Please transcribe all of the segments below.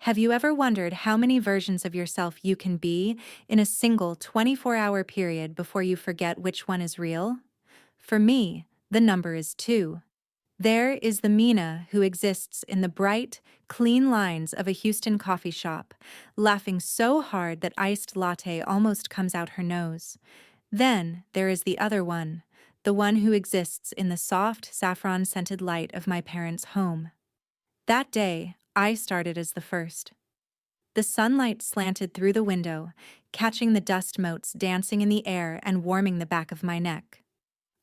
Have you ever wondered how many versions of yourself you can be in a single 24-hour period before you forget which one is real? For me, the number is 2. There is the Mina who exists in the bright, clean lines of a Houston coffee shop, laughing so hard that iced latte almost comes out her nose. Then there is the other one, the one who exists in the soft, saffron-scented light of my parents' home. That day, I started as the first. The sunlight slanted through the window, catching the dust motes dancing in the air and warming the back of my neck.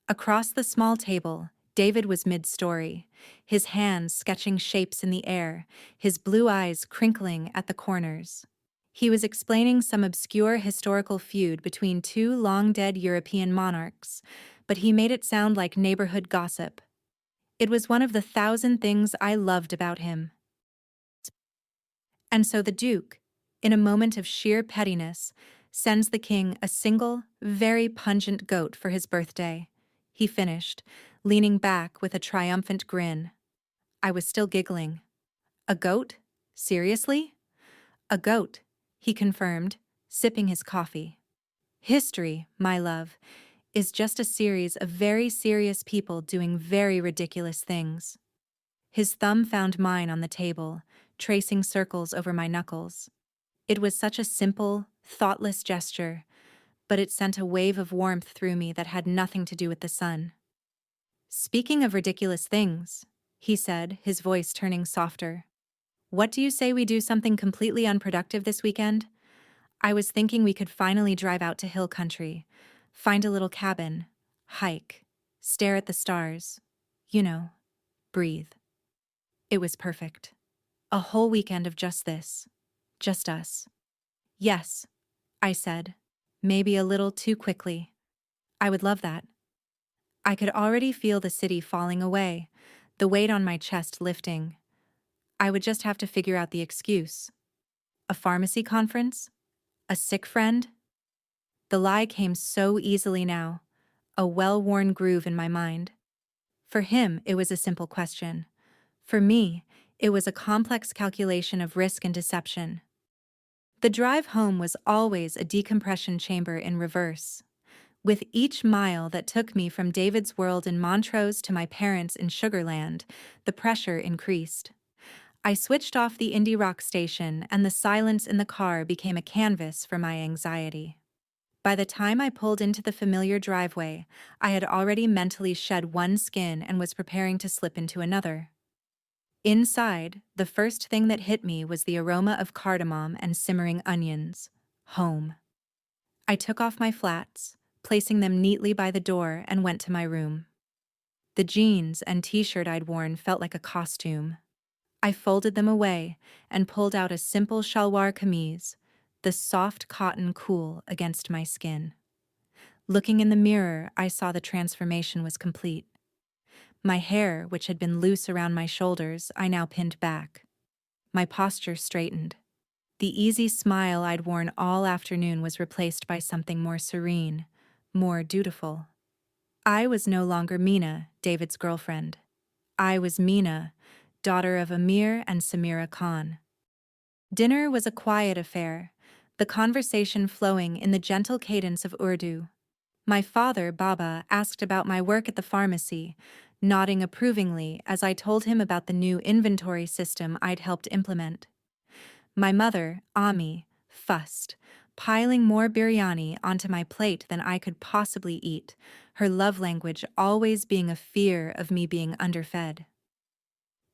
Across the small table, David was mid-story, his hands sketching shapes in the air, his blue eyes crinkling at the corners. He was explaining some obscure historical feud between two long-dead European monarchs, but he made it sound like neighborhood gossip. It was one of the 1,000 things I loved about him. And so the Duke, in a moment of sheer pettiness, sends the king a single, very pungent goat for his birthday. He finished, leaning back with a triumphant grin. I was still giggling. A goat? Seriously? A goat, he confirmed, sipping his coffee. History, my love, is just a series of very serious people doing very ridiculous things. His thumb found mine on the table, tracing circles over my knuckles. It was such a simple, thoughtless gesture, but it sent a wave of warmth through me that had nothing to do with the sun. Speaking of ridiculous things, he said, his voice turning softer. What do you say we do something completely unproductive this weekend? I was thinking we could finally drive out to hill country, find a little cabin, hike, stare at the stars, breathe. It was perfect. A whole weekend of just this. Just us. Yes, I said, maybe a little too quickly. I would love that. I could already feel the city falling away, the weight on my chest lifting. I would just have to figure out the excuse. A pharmacy conference? A sick friend? The lie came so easily now, a well-worn groove in my mind. For him, it was a simple question. For me, it was a complex calculation of risk and deception. The drive home was always a decompression chamber in reverse. With each mile that took me from David's world in Montrose to my parents in Sugarland, the pressure increased. I switched off the indie rock station and the silence in the car became a canvas for my anxiety. By the time I pulled into the familiar driveway, I had already mentally shed one skin and was preparing to slip into another. Inside, the first thing that hit me was the aroma of cardamom and simmering onions. Home. I took off my flats, placing them neatly by the door, and went to my room. The jeans and t-shirt I'd worn felt like a costume. I folded them away and pulled out a simple shalwar kameez, the soft cotton cool against my skin. Looking in the mirror, I saw the transformation was complete. My hair, which had been loose around my shoulders, I now pinned back. My posture straightened. The easy smile I'd worn all afternoon was replaced by something more serene, more dutiful. I was no longer Mina, David's girlfriend. I was Mina, daughter of Amir and Samira Khan. Dinner was a quiet affair, the conversation flowing in the gentle cadence of Urdu. My father, Baba, asked about my work at the pharmacy, nodding approvingly as I told him about the new inventory system I'd helped implement. My mother, Ami, fussed, piling more biryani onto my plate than I could possibly eat, her love language always being a fear of me being underfed.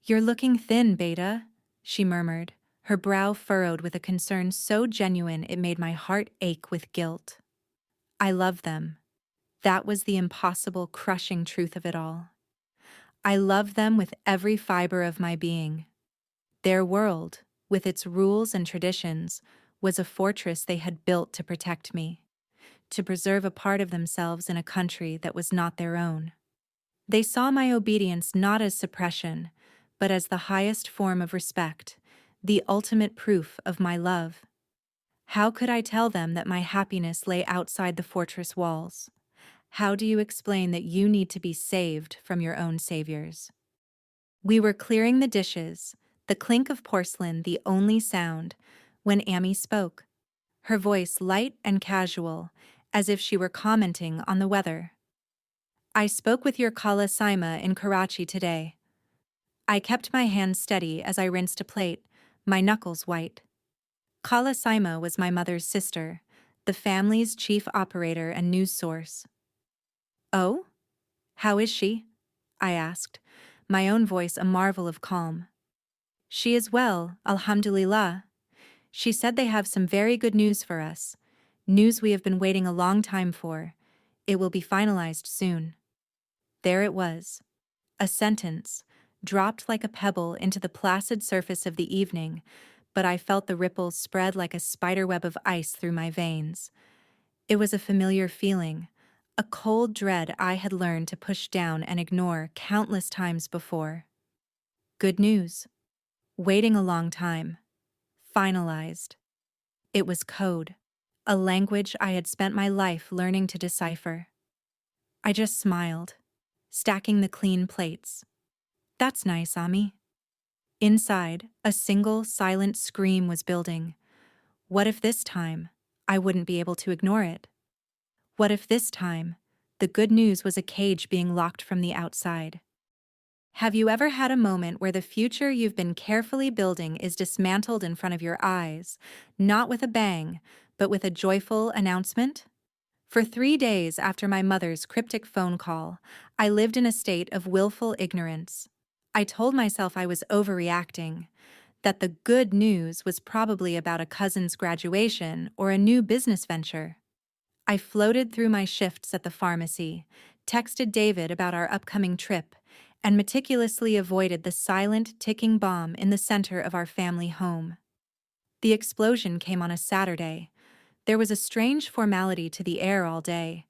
"You're looking thin, Beta," she murmured, her brow furrowed with a concern so genuine it made my heart ache with guilt. I love them. That was the impossible, crushing truth of it all. I loved them with every fiber of my being. Their world, with its rules and traditions, was a fortress they had built to protect me, to preserve a part of themselves in a country that was not their own. They saw my obedience not as suppression, but as the highest form of respect, the ultimate proof of my love. How could I tell them that my happiness lay outside the fortress walls? How do you explain that you need to be saved from your own saviors? We were clearing the dishes, the clink of porcelain the only sound, when Amy spoke, her voice light and casual, as if she were commenting on the weather. I spoke with your Khala Saima in Karachi today. I kept my hands steady as I rinsed a plate, my knuckles white. Khala Saima was my mother's sister, the family's chief operator and news source. Oh? How is she? I asked, my own voice a marvel of calm. She is well, alhamdulillah. She said they have some very good news for us. News we have been waiting a long time for. It will be finalized soon. There it was. A sentence, dropped like a pebble into the placid surface of the evening, but I felt the ripples spread like a spiderweb of ice through my veins. It was a familiar feeling, a cold dread I had learned to push down and ignore countless times before. Good news. Waiting a long time. Finalized. It was code, a language I had spent my life learning to decipher. I just smiled, stacking the clean plates. That's nice, Ami. Inside, a single, silent scream was building. What if this time, I wouldn't be able to ignore it? What if this time, the good news was a cage being locked from the outside? Have you ever had a moment where the future you've been carefully building is dismantled in front of your eyes, not with a bang, but with a joyful announcement? For 3 days after my mother's cryptic phone call, I lived in a state of willful ignorance. I told myself I was overreacting, that the good news was probably about a cousin's graduation or a new business venture. I floated through my shifts at the pharmacy, texted David about our upcoming trip, and meticulously avoided the silent, ticking bomb in the center of our family home. The explosion came on a Saturday. There was a strange formality to the air all day.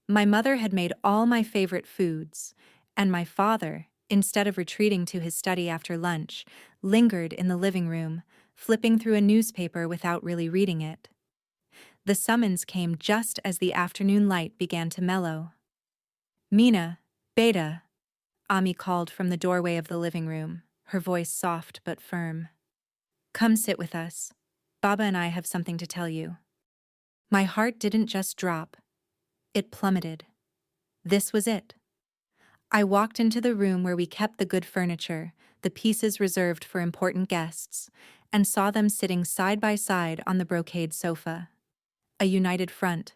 My mother had made all my favorite foods, and my father, instead of retreating to his study after lunch, lingered in the living room, flipping through a newspaper without really reading it. The summons came just as the afternoon light began to mellow. Mina, Beta, Ami called from the doorway of the living room, her voice soft but firm. Come sit with us. Baba and I have something to tell you. My heart didn't just drop. It plummeted. This was it. I walked into the room where we kept the good furniture, the pieces reserved for important guests, and saw them sitting side by side on the brocade sofa. A united front.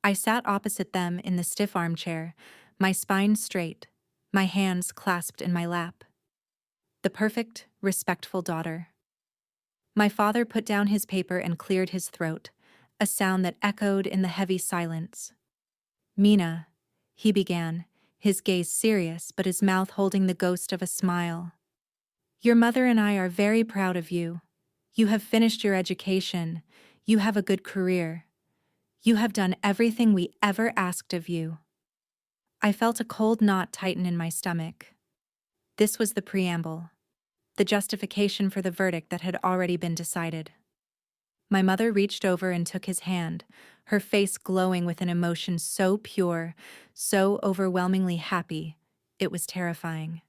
I sat opposite them in the stiff armchair, my spine straight, my hands clasped in my lap. The perfect, respectful daughter. My father put down his paper and cleared his throat, a sound that echoed in the heavy silence. Mina, he began, his gaze serious but his mouth holding the ghost of a smile. Your mother and I are very proud of you. You have finished your education. You have a good career. You have done everything we ever asked of you. I felt a cold knot tighten in my stomach. This was the preamble, the justification for the verdict that had already been decided. My mother reached over and took his hand, her face glowing with an emotion so pure, so overwhelmingly happy, it was terrifying.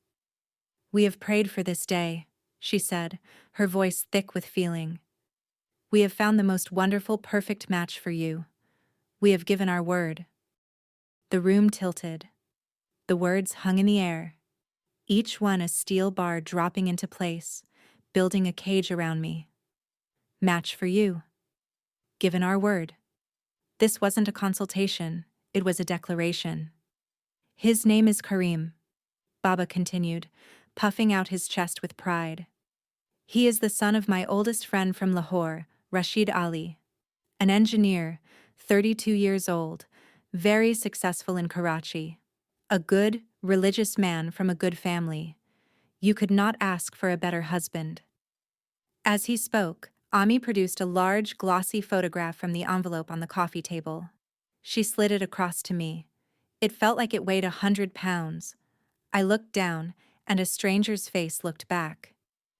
We have prayed for this day, she said, her voice thick with feeling. We have found the most wonderful, perfect match for you. We have given our word. The room tilted. The words hung in the air, each one a steel bar dropping into place, building a cage around me. Match for you. Given our word. This wasn't a consultation, it was a declaration. His name is Karim, Baba continued, puffing out his chest with pride. He is the son of my oldest friend from Lahore, Rashid Ali, an engineer, 32 years old, very successful in Karachi. A good, religious man from a good family. You could not ask for a better husband. As he spoke, Ami produced a large, glossy photograph from the envelope on the coffee table. She slid it across to me. It felt like it weighed 100 pounds. I looked down, and a stranger's face looked back.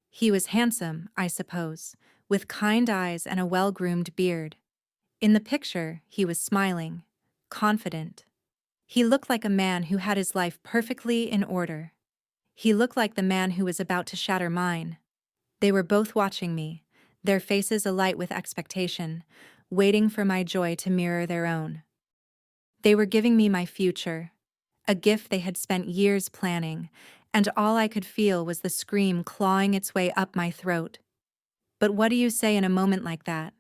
He was handsome, I suppose, with kind eyes and a well-groomed beard. In the picture, he was smiling, confident. He looked like a man who had his life perfectly in order. He looked like the man who was about to shatter mine. They were both watching me, their faces alight with expectation, waiting for my joy to mirror their own. They were giving me my future, a gift they had spent years planning, and all I could feel was the scream clawing its way up my throat. But what do you say in a moment like that?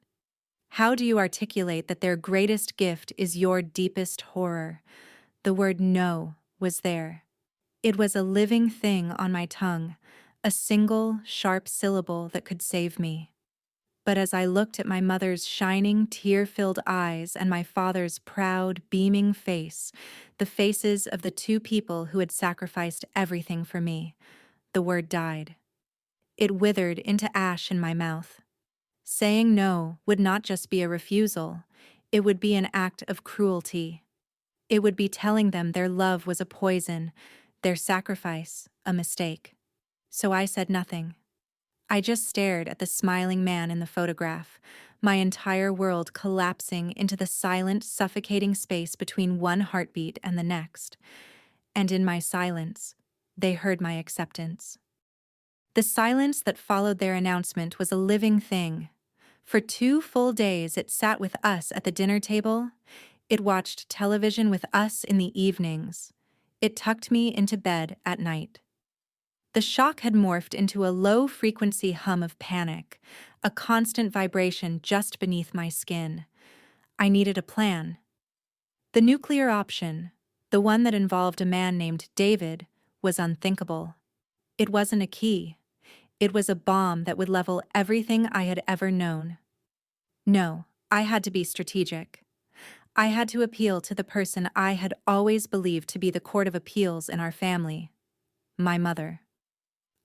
How do you articulate that their greatest gift is your deepest horror? The word no was there. It was a living thing on my tongue, a single, sharp syllable that could save me. But as I looked at my mother's shining, tear-filled eyes and my father's proud, beaming face, the faces of the two people who had sacrificed everything for me, the word died. It withered into ash in my mouth. Saying no would not just be a refusal, it would be an act of cruelty. It would be telling them their love was a poison, their sacrifice a mistake. So I said nothing. I just stared at the smiling man in the photograph, my entire world collapsing into the silent, suffocating space between one heartbeat and the next. And in my silence, they heard my acceptance. The silence that followed their announcement was a living thing. For 2 full days it sat with us at the dinner table. It watched television with us in the evenings. It tucked me into bed at night. The shock had morphed into a low-frequency hum of panic, a constant vibration just beneath my skin. I needed a plan. The nuclear option, the one that involved a man named David, was unthinkable. It wasn't a key. It was a bomb that would level everything I had ever known. No, I had to be strategic. I had to appeal to the person I had always believed to be the court of appeals in our family, my mother.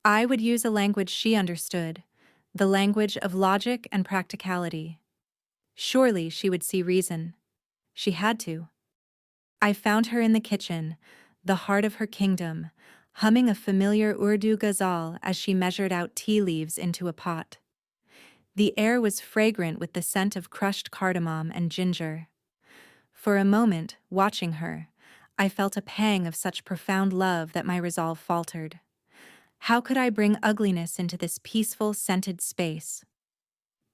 I would use a language she understood, the language of logic and practicality. Surely she would see reason. She had to. I found her in the kitchen, the heart of her kingdom, humming a familiar Urdu ghazal as she measured out tea leaves into a pot. The air was fragrant with the scent of crushed cardamom and ginger. For a moment, watching her, I felt a pang of such profound love that my resolve faltered. How could I bring ugliness into this peaceful, scented space?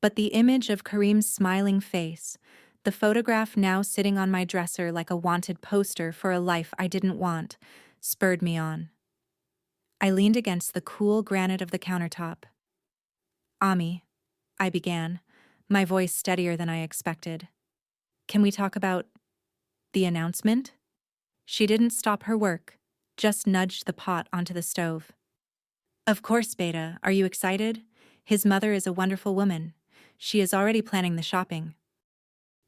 But the image of Kareem's smiling face, the photograph now sitting on my dresser like a wanted poster for a life I didn't want, spurred me on. I leaned against the cool granite of the countertop. Ami, I began, my voice steadier than I expected. Can we talk about the announcement? She didn't stop her work, just nudged the pot onto the stove. Of course, Beta. Are you excited? His mother is a wonderful woman. She is already planning the shopping.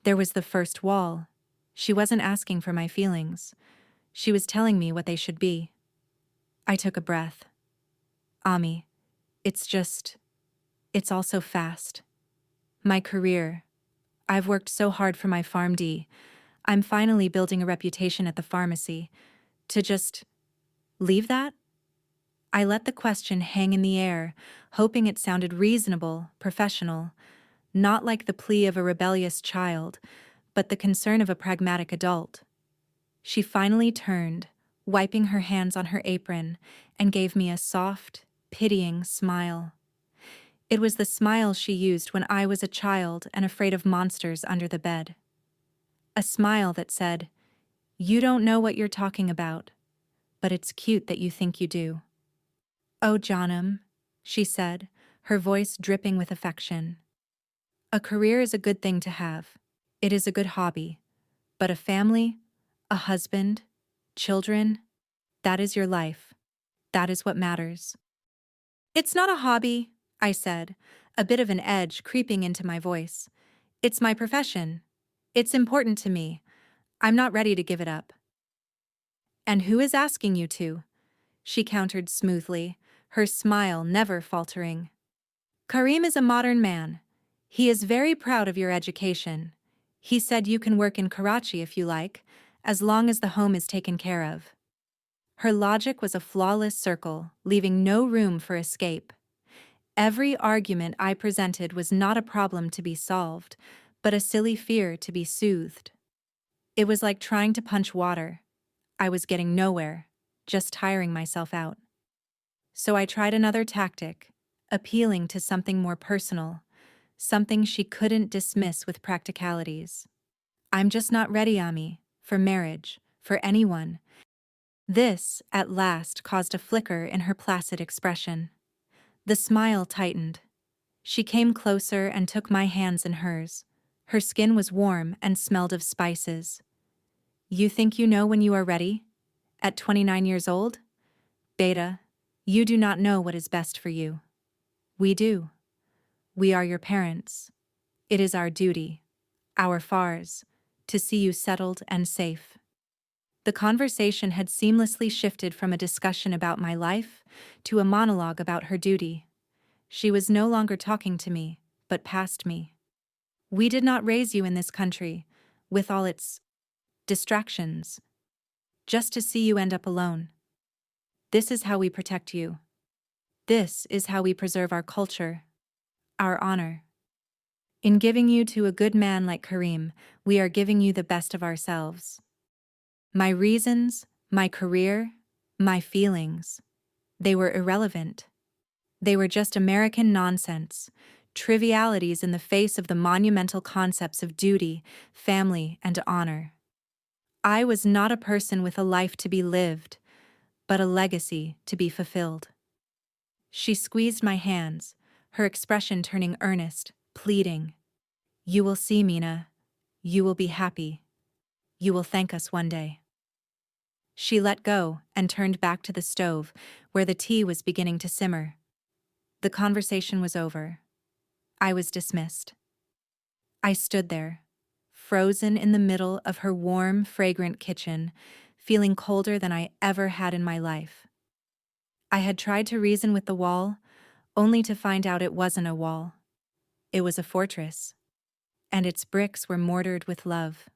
There was the first wall. She wasn't asking for my feelings. She was telling me what they should be. I took a breath. Ami, it's all so fast. My career. I've worked so hard for my PharmD. I'm finally building a reputation at the pharmacy. To just leave that? I let the question hang in the air, hoping it sounded reasonable, professional, not like the plea of a rebellious child, but the concern of a pragmatic adult. She finally turned, wiping her hands on her apron, and gave me a soft, pitying smile. It was the smile she used when I was a child and afraid of monsters under the bed. A smile that said, "You don't know what you're talking about, but it's cute that you think you do." "Oh, Janam," she said, her voice dripping with affection. "A career is a good thing to have. It is a good hobby. But a family, a husband, children, that is your life. That is what matters." "It's not a hobby," I said, a bit of an edge creeping into my voice. "It's my profession. It's important to me. I'm not ready to give it up." "And who is asking you to?" she countered smoothly, her smile never faltering. "Kareem is a modern man. He is very proud of your education. He said you can work in Karachi if you like, as long as the home is taken care of." Her logic was a flawless circle, leaving no room for escape. Every argument I presented was not a problem to be solved, but a silly fear to be soothed. It was like trying to punch water. I was getting nowhere, just tiring myself out. So I tried another tactic, appealing to something more personal, something she couldn't dismiss with practicalities. I'm just not ready, Ami, for marriage, for anyone. This, at last, caused a flicker in her placid expression. The smile tightened. She came closer and took my hands in hers. Her skin was warm and smelled of spices. You think you know when you are ready? At 29 years old? Beta, you do not know what is best for you. We do. We are your parents. It is our duty, our fars, to see you settled and safe. The conversation had seamlessly shifted from a discussion about my life to a monologue about her duty. She was no longer talking to me, but past me. We did not raise you in this country, with all its distractions, just to see you end up alone. This is how we protect you. This is how we preserve our culture, our honor. In giving you to a good man like Kareem, we are giving you the best of ourselves. My reasons, my career, my feelings, they were irrelevant. They were just American nonsense, trivialities in the face of the monumental concepts of duty, family, and honor. I was not a person with a life to be lived, but a legacy to be fulfilled. She squeezed my hands, her expression turning earnest, pleading. You will see, Mina. You will be happy. You will thank us one day. She let go and turned back to the stove, where the tea was beginning to simmer. The conversation was over. I was dismissed. I stood there, frozen in the middle of her warm, fragrant kitchen, feeling colder than I ever had in my life. I had tried to reason with the wall, only to find out it wasn't a wall. It was a fortress, and its bricks were mortared with love.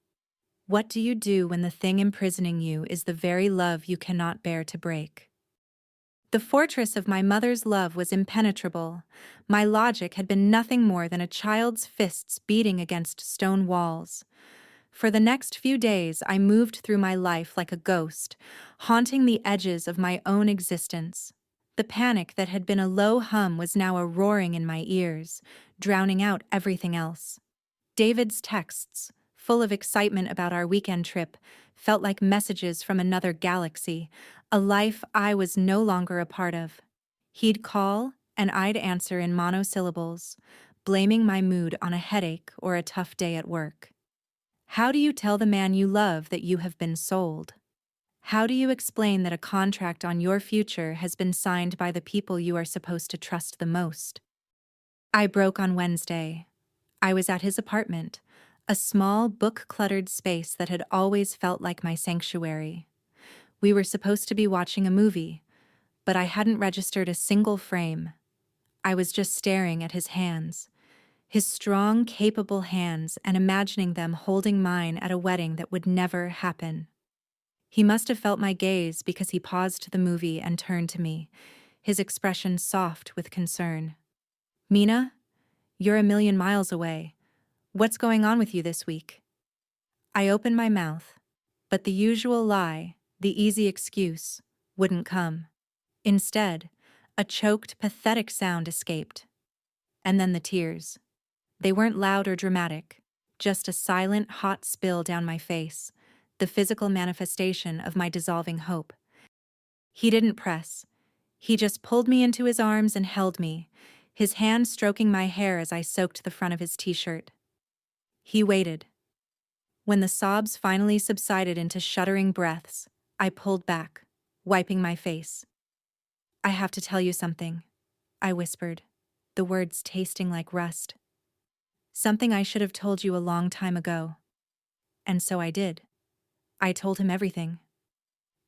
What do you do when the thing imprisoning you is the very love you cannot bear to break? The fortress of my mother's love was impenetrable. My logic had been nothing more than a child's fists beating against stone walls. For the next few days, I moved through my life like a ghost, haunting the edges of my own existence. The panic that had been a low hum was now a roaring in my ears, drowning out everything else. David's texts, full of excitement about our weekend trip, felt like messages from another galaxy, a life I was no longer a part of. He'd call, and I'd answer in monosyllables, blaming my mood on a headache or a tough day at work. How do you tell the man you love that you have been sold? How do you explain that a contract on your future has been signed by the people you are supposed to trust the most? I broke on Wednesday. I was at his apartment, a small, book-cluttered space that had always felt like my sanctuary. We were supposed to be watching a movie, but I hadn't registered a single frame. I was just staring at his hands, his strong, capable hands, and imagining them holding mine at a wedding that would never happen. He must have felt my gaze because he paused the movie and turned to me, his expression soft with concern. Mina, you're a million miles away. What's going on with you this week? I opened my mouth, but the usual lie, the easy excuse, wouldn't come. Instead, a choked, pathetic sound escaped. And then the tears. They weren't loud or dramatic, just a silent, hot spill down my face, the physical manifestation of my dissolving hope. He didn't press. He just pulled me into his arms and held me, his hand stroking my hair as I soaked the front of his t-shirt. He waited. When the sobs finally subsided into shuddering breaths, I pulled back, wiping my face. I have to tell you something, I whispered, the words tasting like rust. Something I should have told you a long time ago. And so I did. I told him everything.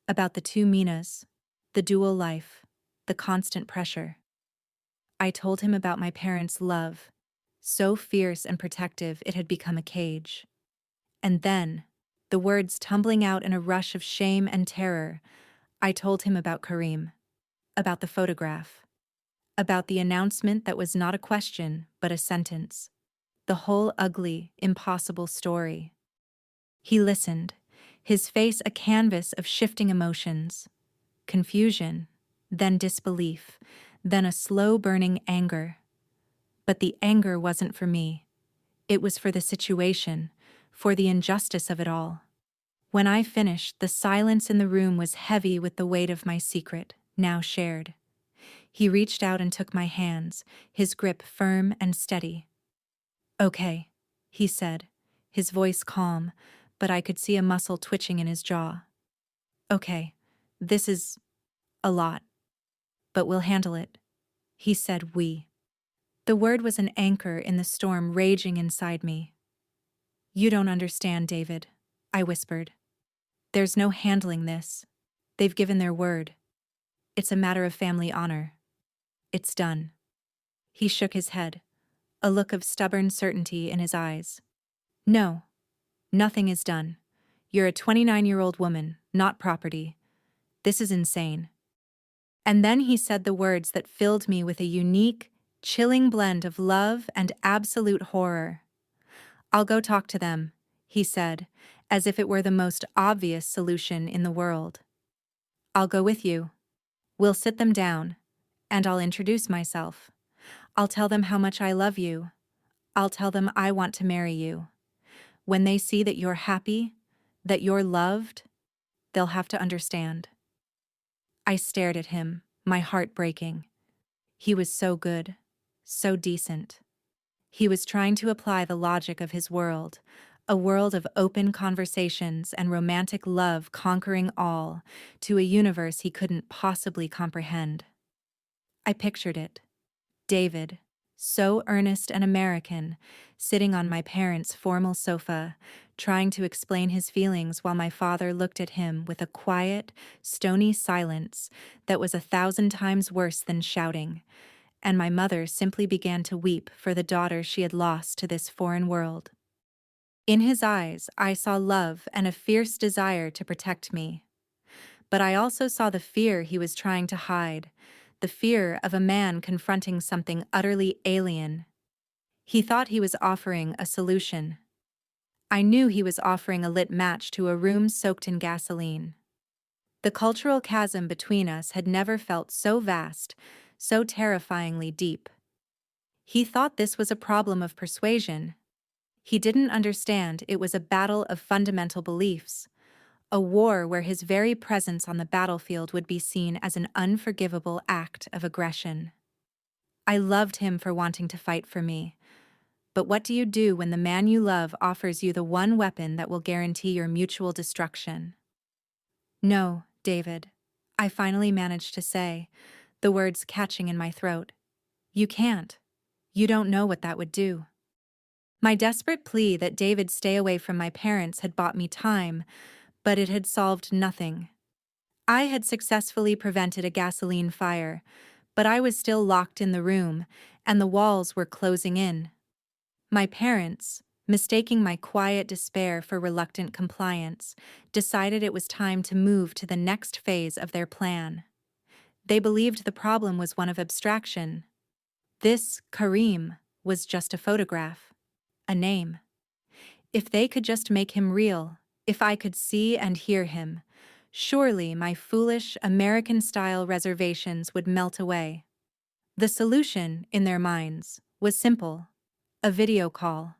About the two Minas, the dual life, the constant pressure. I told him about my parents' love, so fierce and protective it had become a cage. And then, the words tumbling out in a rush of shame and terror, I told him about Kareem, about the photograph, about the announcement that was not a question but a sentence, the whole ugly, impossible story. He listened, his face a canvas of shifting emotions, confusion, then disbelief, then a slow-burning anger. But the anger wasn't for me. It was for the situation, for the injustice of it all. When I finished, the silence in the room was heavy with the weight of my secret, now shared. He reached out and took my hands, his grip firm and steady. "Okay," he said, his voice calm, but I could see a muscle twitching in his jaw. "Okay, this is a lot, but we'll handle it," he said. "We." The word was an anchor in the storm raging inside me. "You don't understand, David," I whispered. "There's no handling this. They've given their word. It's a matter of family honor. It's done." He shook his head, a look of stubborn certainty in his eyes. "No, nothing is done. You're a 29-year-old woman, not property. This is insane." And then he said the words that filled me with a unique, chilling blend of love and absolute horror. "I'll go talk to them," he said, as if it were the most obvious solution in the world. "I'll go with you. We'll sit them down, and I'll introduce myself. I'll tell them how much I love you. I'll tell them I want to marry you. When they see that you're happy, that you're loved, they'll have to understand." I stared at him, my heart breaking. He was so good, so decent. He was trying to apply the logic of his world, a world of open conversations and romantic love conquering all, to a universe he couldn't possibly comprehend. I pictured it. David, so earnest and American, sitting on my parents' formal sofa, trying to explain his feelings while my father looked at him with a quiet, stony silence that was 1,000 times worse than shouting, and my mother simply began to weep for the daughter she had lost to this foreign world. In his eyes, I saw love and a fierce desire to protect me. But I also saw the fear he was trying to hide, the fear of a man confronting something utterly alien. He thought he was offering a solution. I knew he was offering a lit match to a room soaked in gasoline. The cultural chasm between us had never felt so vast, so terrifyingly deep. He thought this was a problem of persuasion. He didn't understand it was a battle of fundamental beliefs, a war where his very presence on the battlefield would be seen as an unforgivable act of aggression. I loved him for wanting to fight for me. But what do you do when the man you love offers you the one weapon that will guarantee your mutual destruction? "No, David," I finally managed to say, the words catching in my throat. "You can't. You don't know what that would do." My desperate plea that David stay away from my parents had bought me time, but it had solved nothing. I had successfully prevented a gasoline fire, but I was still locked in the room, and the walls were closing in. My parents, mistaking my quiet despair for reluctant compliance, decided it was time to move to the next phase of their plan. They believed the problem was one of abstraction. This Kareem was just a photograph, a name. If they could just make him real, if I could see and hear him, surely my foolish American-style reservations would melt away. The solution, in their minds, was simple: a video call,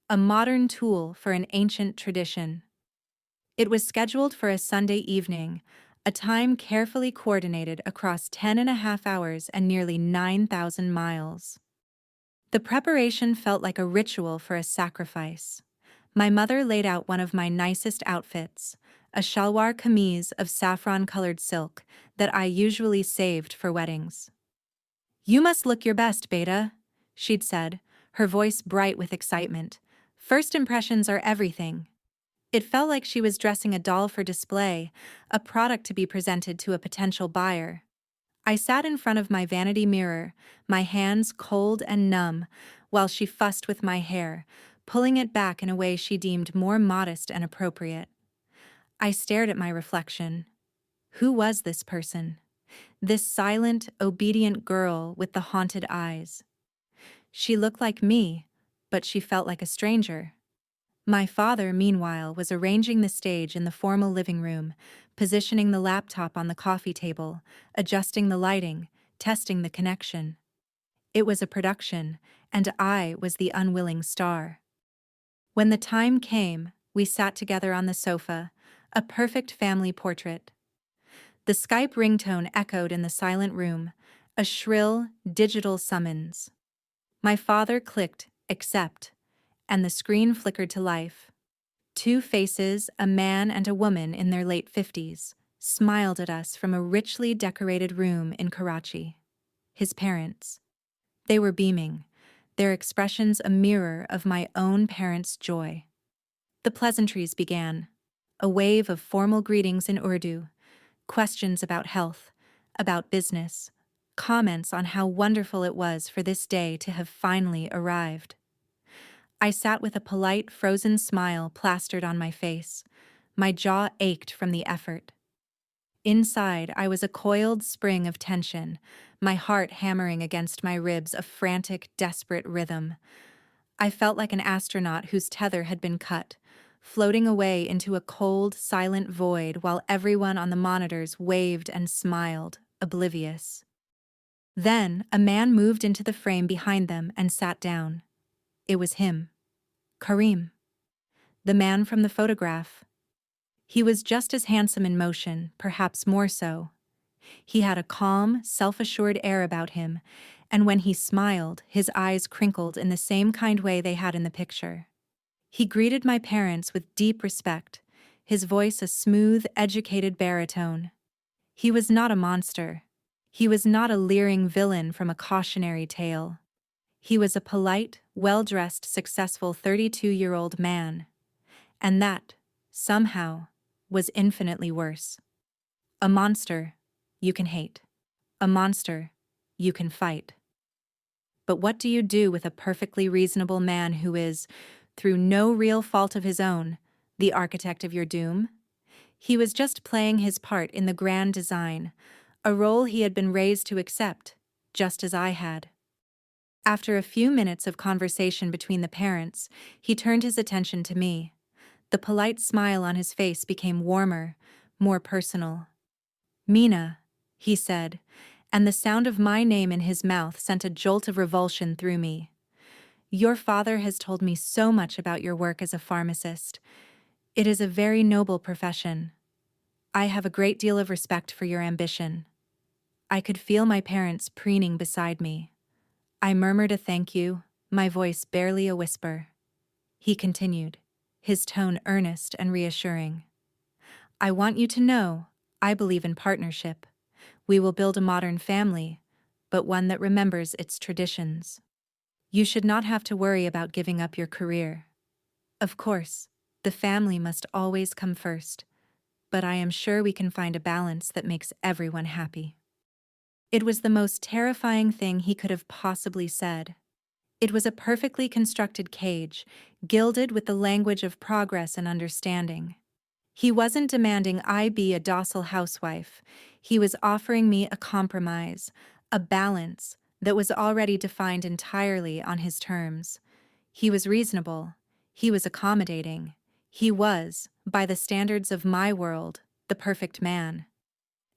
a modern tool for an ancient tradition. It was scheduled for a Sunday evening, a time carefully coordinated across 10.5 hours and nearly 9,000 miles. The preparation felt like a ritual for a sacrifice. My mother laid out one of my nicest outfits, a shalwar kameez of saffron-colored silk that I usually saved for weddings. "You must look your best, Beta," she'd said, her voice bright with excitement. "First impressions are everything." It felt like she was dressing a doll for display, a product to be presented to a potential buyer. I sat in front of my vanity mirror, my hands cold and numb, while she fussed with my hair, pulling it back in a way she deemed more modest and appropriate. I stared at my reflection. Who was this person? This silent, obedient girl with the haunted eyes. She looked like me, but she felt like a stranger. My father, meanwhile, was arranging the stage in the formal living room, positioning the laptop on the coffee table, adjusting the lighting, testing the connection. It was a production, and I was the unwilling star. When the time came, we sat together on the sofa, a perfect family portrait. The Skype ringtone echoed in the silent room, a shrill, digital summons. My father clicked accept, and the screen flickered to life. Two faces, a man and a woman in their late 50s, smiled at us from a richly decorated room in Karachi. His parents. They were beaming, their expressions a mirror of my own parents' joy. The pleasantries began. A wave of formal greetings in Urdu, questions about health, about business, comments on how wonderful it was for this day to have finally arrived. I sat with a polite, frozen smile plastered on my face. My jaw ached from the effort. Inside, I was a coiled spring of tension, my heart hammering against my ribs, a frantic, desperate rhythm. I felt like an astronaut whose tether had been cut, floating away into a cold, silent void while everyone on the monitors waved and smiled, oblivious. Then, a man moved into the frame behind them and sat down. It was him. Karim. The man from the photograph. He was just as handsome in motion, perhaps more so. He had a calm, self-assured air about him, and when he smiled, his eyes crinkled in the same kind way they had in the picture. He greeted my parents with deep respect, his voice a smooth, educated baritone. He was not a monster. He was not a leering villain from a cautionary tale. He was a polite, well-dressed, successful 32-year-old man. And that, somehow, was infinitely worse. A monster you can hate. A monster you can fight. But what do you do with a perfectly reasonable man who is, through no real fault of his own, the architect of your doom? He was just playing his part in the grand design, a role he had been raised to accept, just as I had. After a few minutes of conversation between the parents, he turned his attention to me. The polite smile on his face became warmer, more personal. "Mina," he said, and the sound of my name in his mouth sent a jolt of revulsion through me. "Your father has told me so much about your work as a pharmacist. It is a very noble profession. I have a great deal of respect for your ambition." I could feel my parents preening beside me. I murmured a thank you, my voice barely a whisper. He continued, his tone earnest and reassuring. "I want you to know, I believe in partnership. We will build a modern family, but one that remembers its traditions. You should not have to worry about giving up your career. Of course, the family must always come first, but I am sure we can find a balance that makes everyone happy." It was the most terrifying thing he could have possibly said. It was a perfectly constructed cage, gilded with the language of progress and understanding. He wasn't demanding I be a docile housewife. He was offering me a compromise, a balance that was already defined entirely on his terms. He was reasonable. He was accommodating. He was, by the standards of my world, the perfect man.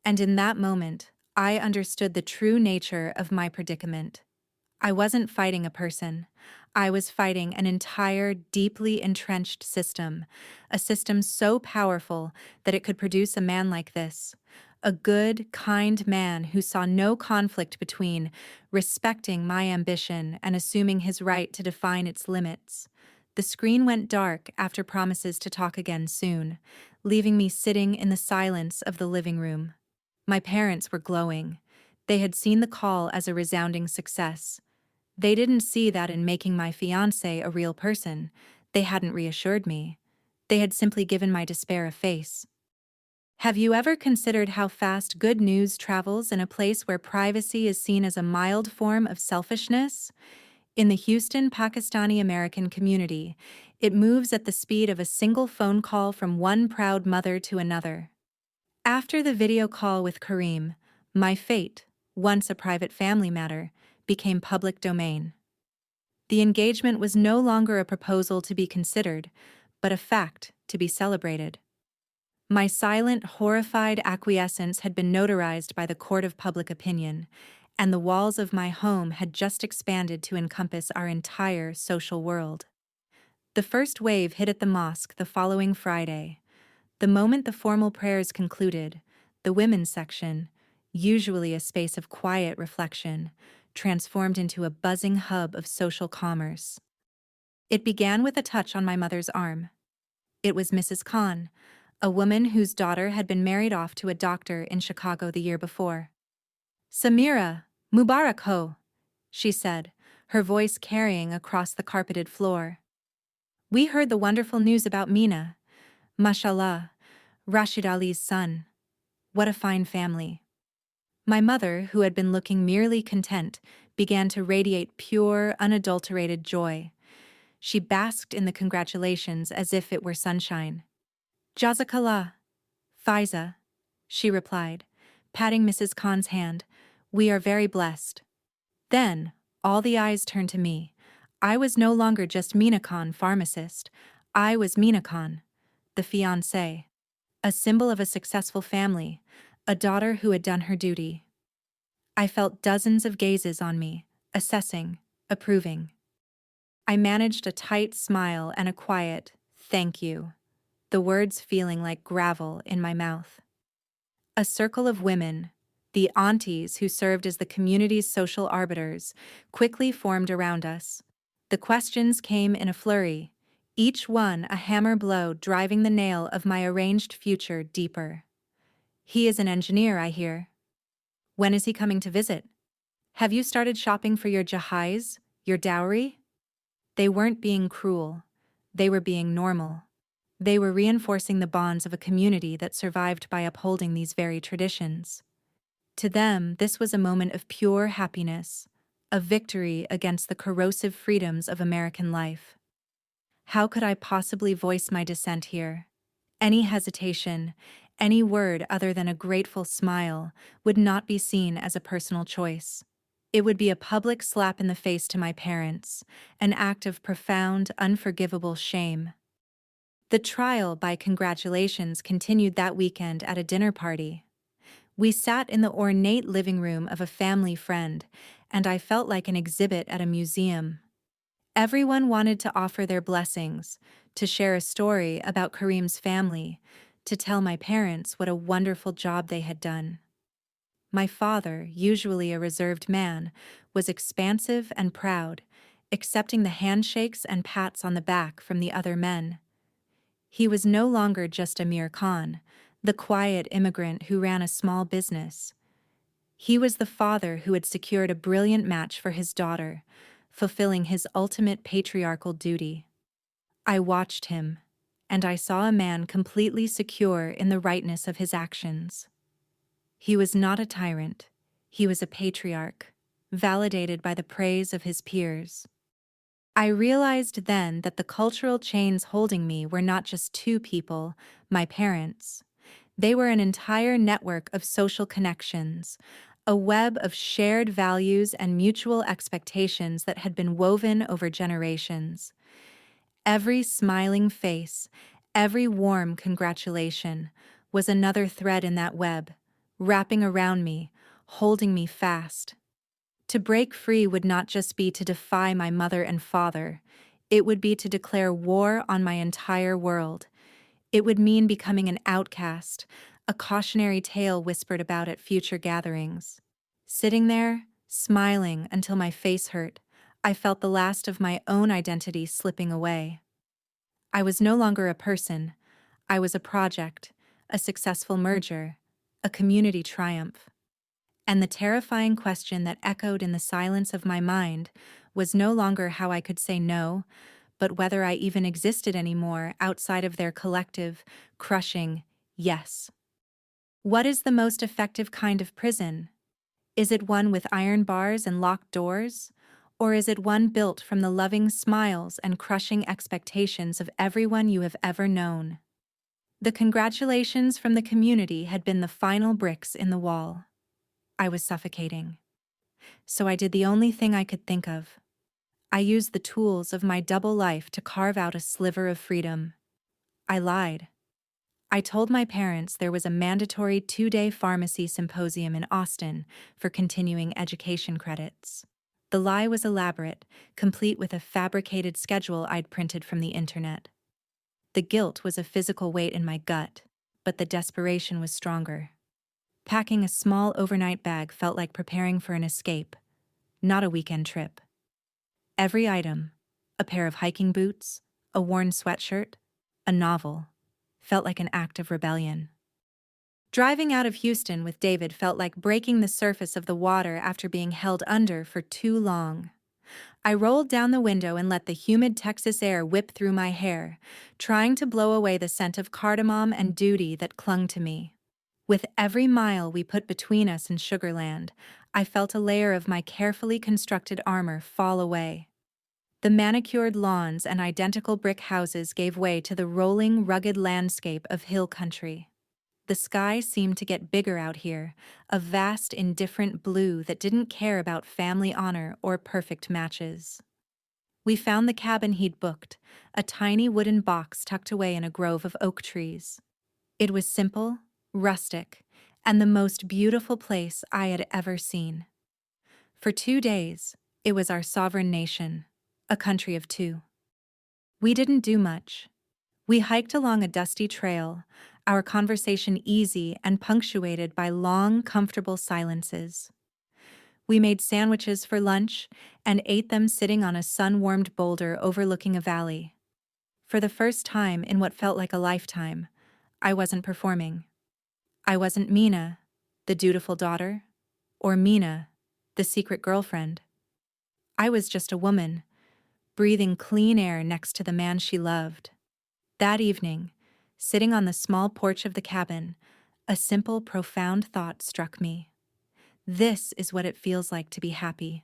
And in that moment, I understood the true nature of my predicament. I wasn't fighting a person. I was fighting an entire, deeply entrenched system, a system so powerful that it could produce a man like this, a good, kind man who saw no conflict between respecting my ambition and assuming his right to define its limits. The screen went dark after promises to talk again soon, leaving me sitting in the silence of the living room. My parents were glowing. They had seen the call as a resounding success. They didn't see that in making my fiancé a real person. They hadn't reassured me. They had simply given my despair a face. Have you ever considered how fast good news travels in a place where privacy is seen as a mild form of selfishness? In the Houston Pakistani-American community, it moves at the speed of a single phone call from one proud mother to another. After the video call with Karim, my fate, once a private family matter, became public domain. The engagement was no longer a proposal to be considered, but a fact to be celebrated. My silent, horrified acquiescence had been notarized by the court of public opinion, and the walls of my home had just expanded to encompass our entire social world. The first wave hit at the mosque the following Friday. The moment the formal prayers concluded, the women's section, usually a space of quiet reflection, transformed into a buzzing hub of social commerce. It began with a touch on my mother's arm. It was Mrs. Khan, a woman whose daughter had been married off to a doctor in Chicago the year before. "Samira, Mubarak ho," she said, her voice carrying across the carpeted floor. "We heard the wonderful news about Mina. Mashallah, Rashid Ali's son. What a fine family." My mother, who had been looking merely content, began to radiate pure, unadulterated joy. She basked in the congratulations as if it were sunshine. "Jazakallah, Faiza," she replied, patting Mrs. Khan's hand. "We are very blessed." Then, all the eyes turned to me. I was no longer just Mina Khan, pharmacist. I was Mina Khan, the fiancée, a symbol of a successful family, a daughter who had done her duty. I felt dozens of gazes on me, assessing, approving. I managed a tight smile and a quiet, "Thank you," the words feeling like gravel in my mouth. A circle of women, the aunties who served as the community's social arbiters, quickly formed around us. The questions came in a flurry, each one a hammer blow driving the nail of my arranged future deeper. "He is an engineer, I hear. When is he coming to visit? Have you started shopping for your jahiz, your dowry?" They weren't being cruel. They were being normal. They were reinforcing the bonds of a community that survived by upholding these very traditions. To them, this was a moment of pure happiness, a victory against the corrosive freedoms of American life. How could I possibly voice my dissent here? Any hesitation, any word other than a grateful smile, would not be seen as a personal choice. It would be a public slap in the face to my parents, an act of profound, unforgivable shame. The trial by congratulations continued that weekend at a dinner party. We sat in the ornate living room of a family friend, and I felt like an exhibit at a museum. Everyone wanted to offer their blessings, to share a story about Kareem's family, to tell my parents what a wonderful job they had done. My father, usually a reserved man, was expansive and proud, accepting the handshakes and pats on the back from the other men. He was no longer just Amir Khan, the quiet immigrant who ran a small business. He was the father who had secured a brilliant match for his daughter, fulfilling his ultimate patriarchal duty. I watched him, and I saw a man completely secure in the rightness of his actions. He was not a tyrant. He was a patriarch, validated by the praise of his peers. I realized then that the cultural chains holding me were not just two people, my parents. They were an entire network of social connections, a web of shared values and mutual expectations that had been woven over generations. Every smiling face, every warm congratulation, was another thread in that web, wrapping around me, holding me fast. To break free would not just be to defy my mother and father, it would be to declare war on my entire world. It would mean becoming an outcast, a cautionary tale whispered about at future gatherings. Sitting there, smiling until my face hurt, I felt the last of my own identity slipping away. I was no longer a person. I was a project, a successful merger, a community triumph. And the terrifying question that echoed in the silence of my mind was no longer how I could say no, but whether I even existed anymore outside of their collective, crushing yes. What is the most effective kind of prison? Is it one with iron bars and locked doors? Or is it one built from the loving smiles and crushing expectations of everyone you have ever known? The congratulations from the community had been the final bricks in the wall. I was suffocating. So I did the only thing I could think of. I used the tools of my double life to carve out a sliver of freedom. I lied. I told my parents there was a mandatory 2-day pharmacy symposium in Austin for continuing education credits. The lie was elaborate, complete with a fabricated schedule I'd printed from the internet. The guilt was a physical weight in my gut, but the desperation was stronger. Packing a small overnight bag felt like preparing for an escape, not a weekend trip. Every item, a pair of hiking boots, a worn sweatshirt, a novel, felt like an act of rebellion. Driving out of Houston with David felt like breaking the surface of the water after being held under for too long. I rolled down the window and let the humid Texas air whip through my hair, trying to blow away the scent of cardamom and duty that clung to me. With every mile we put between us and Sugarland, I felt a layer of my carefully constructed armor fall away. The manicured lawns and identical brick houses gave way to the rolling, rugged landscape of hill country. The sky seemed to get bigger out here, a vast, indifferent blue that didn't care about family honor or perfect matches. We found the cabin he'd booked, a tiny wooden box tucked away in a grove of oak trees. It was simple, rustic, and the most beautiful place I had ever seen. For 2 days, it was our sovereign nation, a country of two. We didn't do much. We hiked along a dusty trail, our conversation easy and punctuated by long, comfortable silences. We made sandwiches for lunch and ate them sitting on a sun-warmed boulder overlooking a valley. For the first time in what felt like a lifetime, I wasn't performing. I wasn't Mina, the dutiful daughter, or Mina, the secret girlfriend. I was just a woman, breathing clean air next to the man she loved. That evening, sitting on the small porch of the cabin, a simple, profound thought struck me. This is what it feels like to be happy.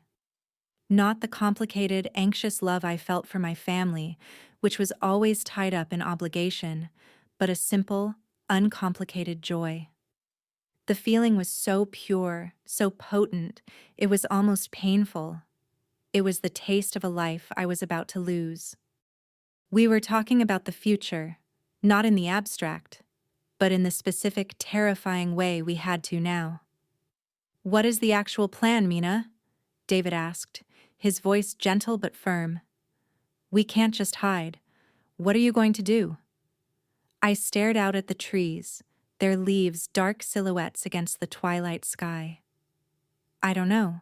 Not the complicated, anxious love I felt for my family, which was always tied up in obligation, but a simple, uncomplicated joy. The feeling was so pure, so potent, it was almost painful. It was the taste of a life I was about to lose. We were talking about the future, not in the abstract, but in the specific, terrifying way we had to now. "What is the actual plan, Mina?" David asked, his voice gentle but firm. "We can't just hide. What are you going to do?" I stared out at the trees, their leaves dark silhouettes against the twilight sky. "I don't know,"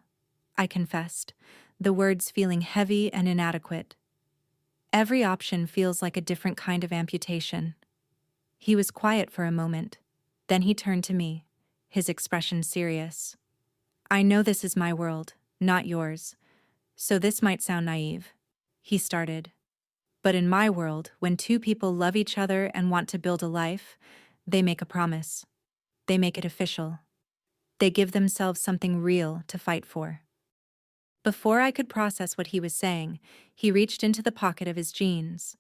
I confessed, the words feeling heavy and inadequate. Every option feels like a different kind of amputation. He was quiet for a moment. Then he turned to me, his expression serious. "I know this is my world, not yours, so this might sound naive," he started. "But in my world, when two people love each other and want to build a life, they make a promise. They make it official. They give themselves something real to fight for." Before I could process what he was saying, he reached into the pocket of his jeans.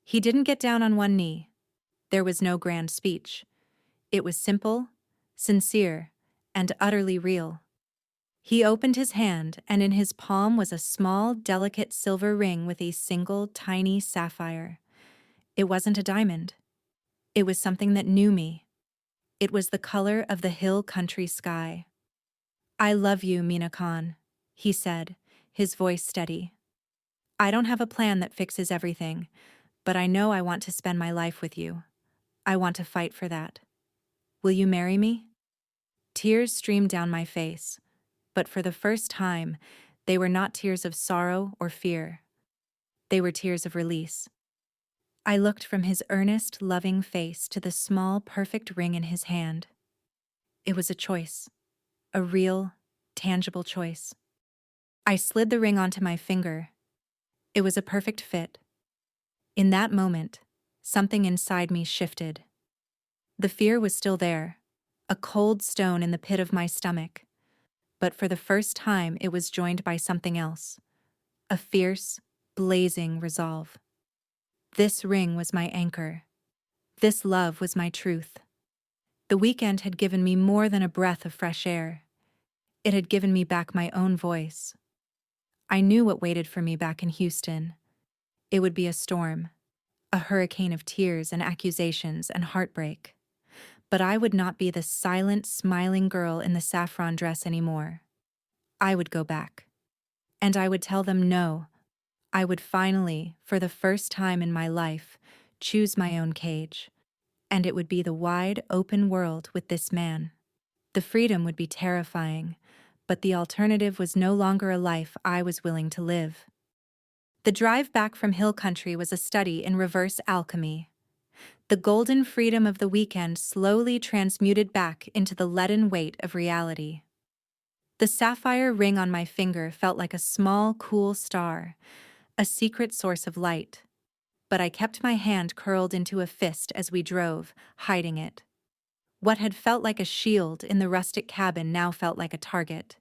He didn't get down on one knee. There was no grand speech. It was simple, sincere, and utterly real. He opened his hand, and in his palm was a small, delicate silver ring with a single, tiny sapphire. It wasn't a diamond. It was something that knew me. It was the color of the hill country sky. "I love you, Mina Khan," he said, his voice steady. "I don't have a plan that fixes everything, but I know I want to spend my life with you. I want to fight for that. Will you marry me?" Tears streamed down my face, but for the first time, they were not tears of sorrow or fear. They were tears of release. I looked from his earnest, loving face to the small, perfect ring in his hand. It was a choice, a real, tangible choice. I slid the ring onto my finger. It was a perfect fit. In that moment, something inside me shifted. The fear was still there, a cold stone in the pit of my stomach, but for the first time it was joined by something else, a fierce, blazing resolve. This ring was my anchor. This love was my truth. The weekend had given me more than a breath of fresh air. It had given me back my own voice. I knew what waited for me back in Houston. It would be a storm, a hurricane of tears and accusations and heartbreak. But I would not be the silent, smiling girl in the saffron dress anymore. I would go back. And I would tell them no. I would finally, for the first time in my life, choose my own cage. And it would be the wide, open world with this man. The freedom would be terrifying, but the alternative was no longer a life I was willing to live. The drive back from hill country was a study in reverse alchemy. The golden freedom of the weekend slowly transmuted back into the leaden weight of reality. The sapphire ring on my finger felt like a small, cool star, a secret source of light. But I kept my hand curled into a fist as we drove, hiding it. What had felt like a shield in the rustic cabin now felt like a target.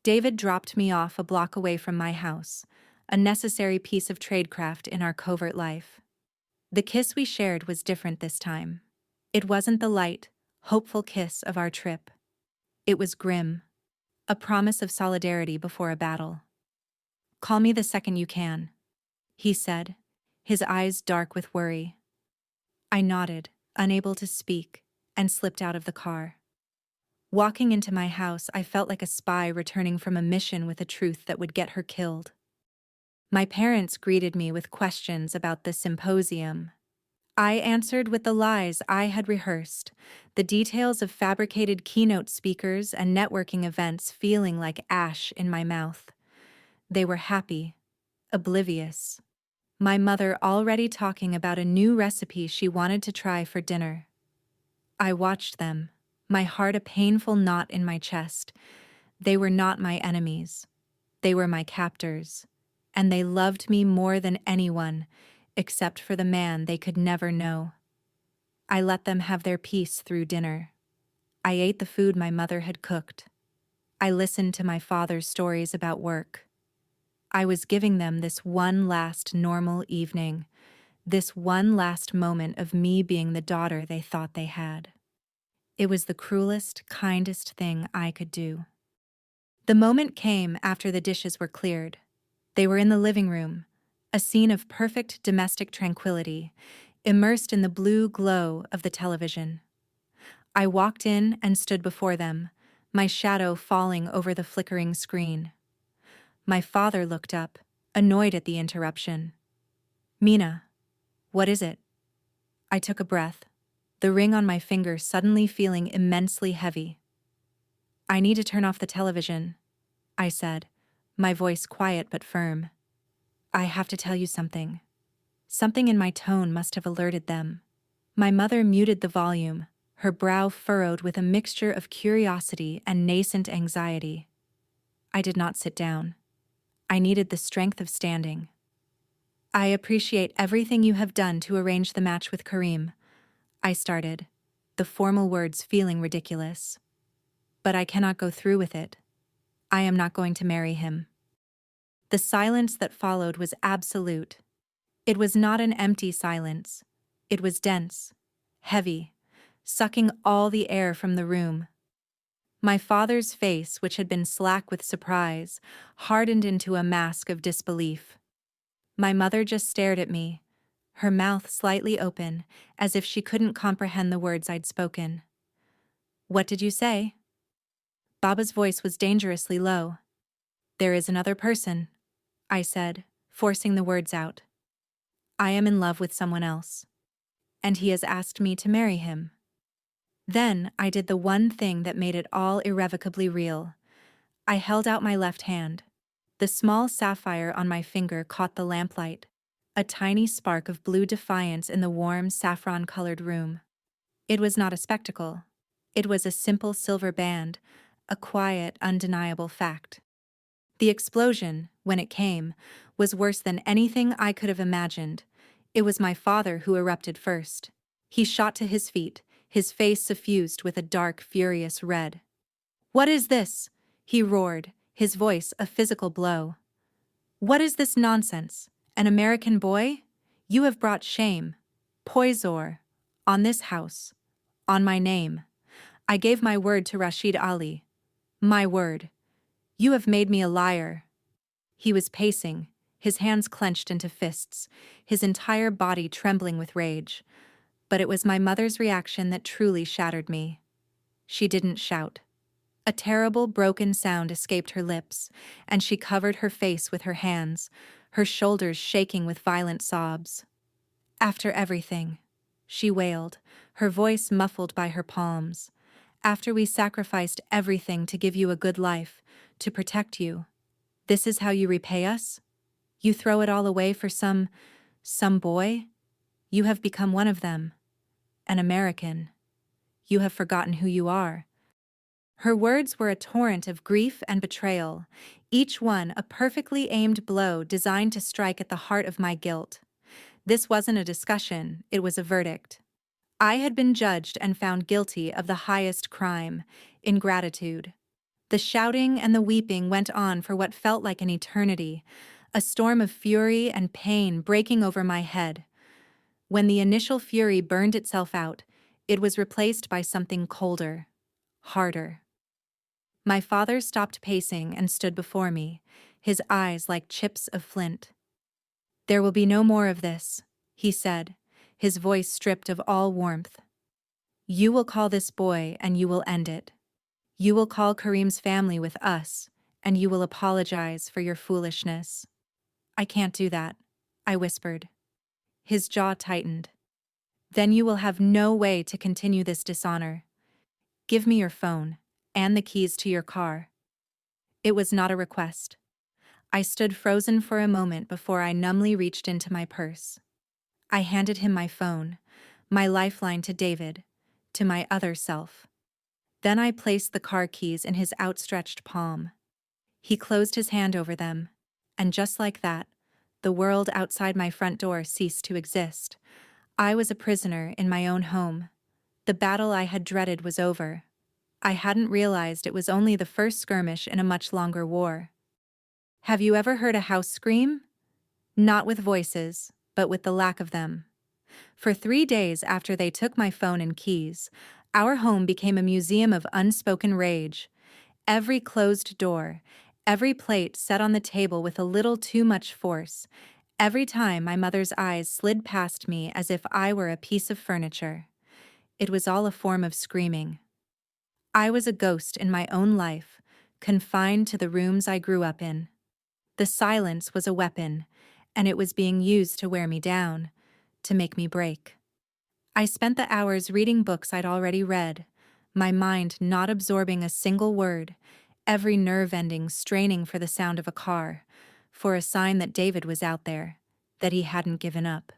David dropped me off a block away from my house, a necessary piece of tradecraft in our covert life. The kiss we shared was different this time. It wasn't the light, hopeful kiss of our trip. It was grim, a promise of solidarity before a battle. "Call me the second you can," he said, his eyes dark with worry. I nodded, unable to speak, and slipped out of the car. Walking into my house, I felt like a spy returning from a mission with a truth that would get her killed. My parents greeted me with questions about the symposium. I answered with the lies I had rehearsed, the details of fabricated keynote speakers and networking events feeling like ash in my mouth. They were happy, oblivious. My mother already talking about a new recipe she wanted to try for dinner. I watched them, my heart a painful knot in my chest. They were not my enemies. They were my captors. And they loved me more than anyone, except for the man they could never know. I let them have their peace through dinner. I ate the food my mother had cooked. I listened to my father's stories about work. I was giving them this one last normal evening, this one last moment of me being the daughter they thought they had. It was the cruelest, kindest thing I could do. The moment came after the dishes were cleared. They were in the living room, a scene of perfect domestic tranquility, immersed in the blue glow of the television. I walked in and stood before them, my shadow falling over the flickering screen. My father looked up, annoyed at the interruption. "Mina, what is it?" I took a breath, the ring on my finger suddenly feeling immensely heavy. "I need to turn off the television," I said, my voice quiet but firm. "I have to tell you something." Something in my tone must have alerted them. My mother muted the volume, her brow furrowed with a mixture of curiosity and nascent anxiety. I did not sit down. I needed the strength of standing. "I appreciate everything you have done to arrange the match with Kareem," I started, the formal words feeling ridiculous. "But I cannot go through with it. I am not going to marry him." The silence that followed was absolute. It was not an empty silence. It was dense, heavy, sucking all the air from the room. My father's face, which had been slack with surprise, hardened into a mask of disbelief. My mother just stared at me, her mouth slightly open, as if she couldn't comprehend the words I'd spoken. "What did you say?" Baba's voice was dangerously low. "There is another person," I said, forcing the words out. "I am in love with someone else. And he has asked me to marry him." Then I did the one thing that made it all irrevocably real. I held out my left hand. The small sapphire on my finger caught the lamplight, a tiny spark of blue defiance in the warm, saffron-colored room. It was not a spectacle. It was a simple silver band, a quiet, undeniable fact. The explosion, when it came, was worse than anything I could have imagined. It was my father who erupted first. He shot to his feet, his face suffused with a dark, furious red. "What is this?" he roared, his voice a physical blow. "What is this nonsense? An American boy? You have brought shame, poisor, on this house, on my name. I gave my word to Rashid Ali. My word. You have made me a liar." He was pacing, his hands clenched into fists, his entire body trembling with rage. But it was my mother's reaction that truly shattered me. She didn't shout. A terrible, broken sound escaped her lips, and she covered her face with her hands, her shoulders shaking with violent sobs. "After everything," she wailed, her voice muffled by her palms. "After we sacrificed everything to give you a good life, to protect you, this is how you repay us? You throw it all away for some boy? You have become one of them. An American. You have forgotten who you are." Her words were a torrent of grief and betrayal, each one a perfectly aimed blow designed to strike at the heart of my guilt. This wasn't a discussion, it was a verdict. I had been judged and found guilty of the highest crime, ingratitude. The shouting and the weeping went on for what felt like an eternity, a storm of fury and pain breaking over my head. When the initial fury burned itself out, it was replaced by something colder, harder. My father stopped pacing and stood before me, his eyes like chips of flint. "There will be no more of this," he said, his voice stripped of all warmth. "You will call this boy and you will end it. You will call Kareem's family with us, and you will apologize for your foolishness." "I can't do that," I whispered. His jaw tightened. "Then you will have no way to continue this dishonor. Give me your phone, and the keys to your car." It was not a request. I stood frozen for a moment before I numbly reached into my purse. I handed him my phone, my lifeline to David, to my other self. Then I placed the car keys in his outstretched palm. He closed his hand over them, and just like that, the world outside my front door ceased to exist. I was a prisoner in my own home. The battle I had dreaded was over. I hadn't realized it was only the first skirmish in a much longer war. Have you ever heard a house scream? Not with voices, but with the lack of them. For 3 days after they took my phone and keys, our home became a museum of unspoken rage. Every closed door, every plate set on the table with a little too much force, every time my mother's eyes slid past me as if I were a piece of furniture. It was all a form of screaming. I was a ghost in my own life, confined to the rooms I grew up in. The silence was a weapon, and it was being used to wear me down, to make me break. I spent the hours reading books I'd already read, my mind not absorbing a single word, every nerve ending straining for the sound of a car, for a sign that David was out there, that he hadn't given up.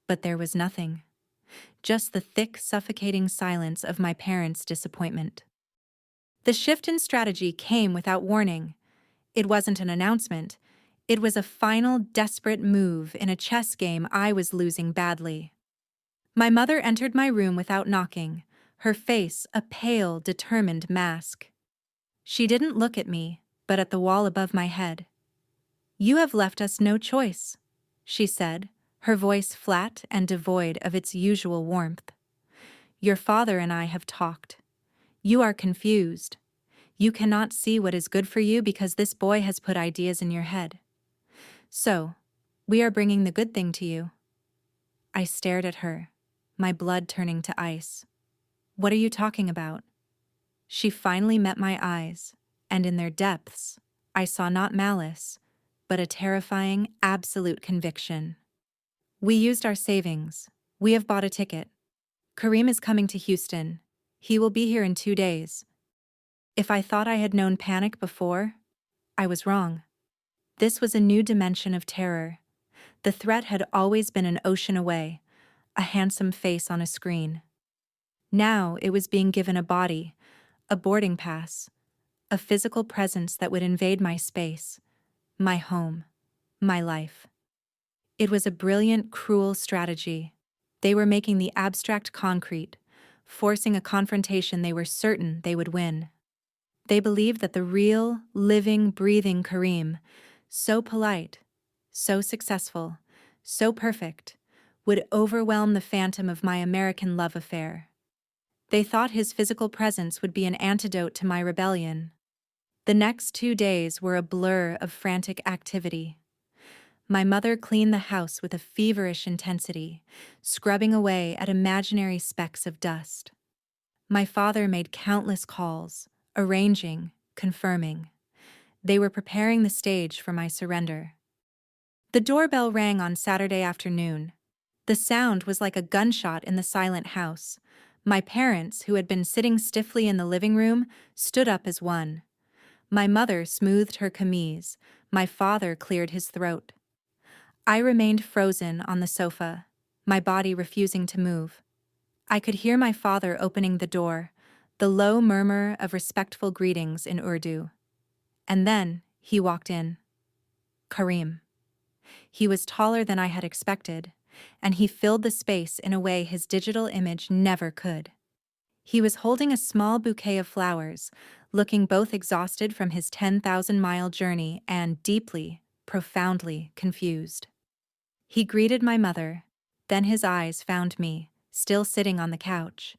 But there was nothing. Just the thick, suffocating silence of my parents' disappointment. The shift in strategy came without warning. It wasn't an announcement. It was a final, desperate move in a chess game I was losing badly. My mother entered my room without knocking, her face a pale, determined mask. She didn't look at me, but at the wall above my head. "You have left us no choice," she said, her voice flat and devoid of its usual warmth. "Your father and I have talked. You are confused. You cannot see what is good for you because this boy has put ideas in your head. So, we are bringing the good thing to you." I stared at her, my blood turning to ice. "What are you talking about?" She finally met my eyes, and in their depths, I saw not malice, but a terrifying, absolute conviction. "We used our savings. We have bought a ticket. Kareem is coming to Houston. He will be here in 2 days." If I thought I had known panic before, I was wrong. This was a new dimension of terror. The threat had always been an ocean away, a handsome face on a screen. Now it was being given a body, a boarding pass, a physical presence that would invade my space, my home, my life. It was a brilliant, cruel strategy. They were making the abstract concrete, forcing a confrontation they were certain they would win. They believed that the real, living, breathing Kareem, so polite, so successful, so perfect, would overwhelm the phantom of my American love affair. They thought his physical presence would be an antidote to my rebellion. The next 2 days were a blur of frantic activity. My mother cleaned the house with a feverish intensity, scrubbing away at imaginary specks of dust. My father made countless calls, arranging, confirming. They were preparing the stage for my surrender. The doorbell rang on Saturday afternoon. The sound was like a gunshot in the silent house. My parents, who had been sitting stiffly in the living room, stood up as one. My mother smoothed her camise. My father cleared his throat. I remained frozen on the sofa, my body refusing to move. I could hear my father opening the door, the low murmur of respectful greetings in Urdu. And then he walked in. Karim. He was taller than I had expected, and he filled the space in a way his digital image never could. He was holding a small bouquet of flowers, looking both exhausted from his 10,000-mile journey and deeply, profoundly confused. He greeted my mother, then his eyes found me, still sitting on the couch.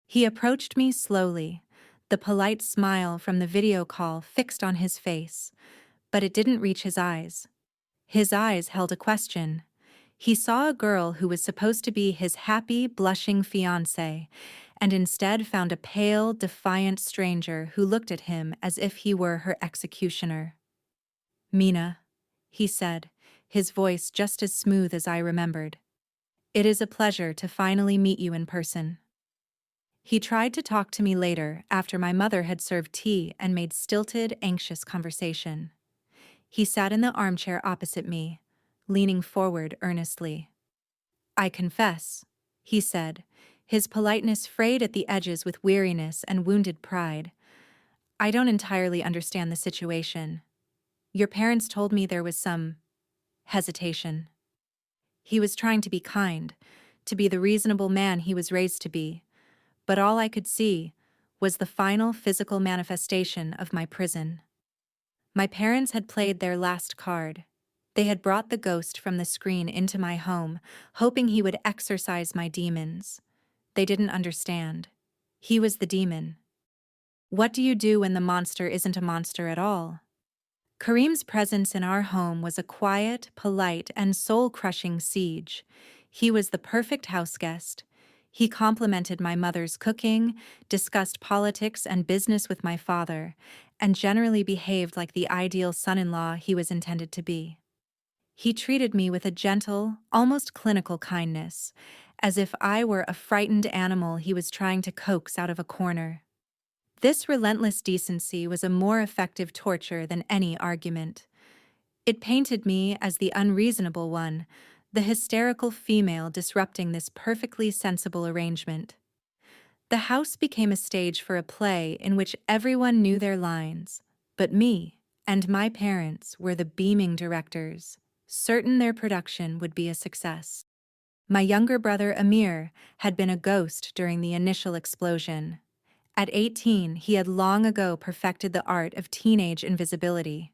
He approached me slowly, the polite smile from the video call fixed on his face, but it didn't reach his eyes. His eyes held a question. He saw a girl who was supposed to be his happy, blushing fiancée, and instead found a pale, defiant stranger who looked at him as if he were her executioner. "Mina," he said, his voice just as smooth as I remembered. "It is a pleasure to finally meet you in person." He tried to talk to me later after my mother had served tea and made stilted, anxious conversation. He sat in the armchair opposite me, leaning forward earnestly. "I confess," he said, his politeness frayed at the edges with weariness and wounded pride, "I don't entirely understand the situation. Your parents told me there was some hesitation." He was trying to be kind, to be the reasonable man he was raised to be, but all I could see was the final physical manifestation of my prison. My parents had played their last card. They had brought the ghost from the screen into my home, hoping he would exorcise my demons. They didn't understand. He was the demon. What do you do when the monster isn't a monster at all? Karim's presence in our home was a quiet, polite, and soul-crushing siege. He was the perfect houseguest. He complimented my mother's cooking, discussed politics and business with my father, and generally behaved like the ideal son-in-law he was intended to be. He treated me with a gentle, almost clinical kindness, as if I were a frightened animal he was trying to coax out of a corner. This relentless decency was a more effective torture than any argument. It painted me as the unreasonable one, the hysterical female disrupting this perfectly sensible arrangement. The house became a stage for a play in which everyone knew their lines, but me and my parents were the beaming directors, certain their production would be a success. My younger brother Amir had been a ghost during the initial explosion. At 18, he had long ago perfected the art of teenage invisibility.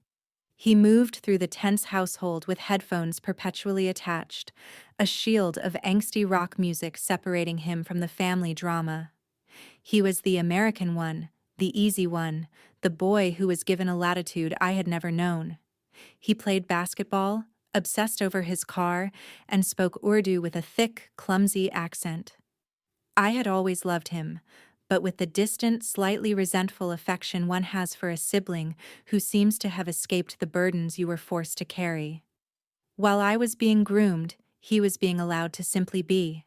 He moved through the tense household with headphones perpetually attached, a shield of angsty rock music separating him from the family drama. He was the American one, the easy one, the boy who was given a latitude I had never known. He played basketball, obsessed over his car, and spoke Urdu with a thick, clumsy accent. I had always loved him, but with the distant, slightly resentful affection one has for a sibling who seems to have escaped the burdens you were forced to carry. While I was being groomed, he was being allowed to simply be.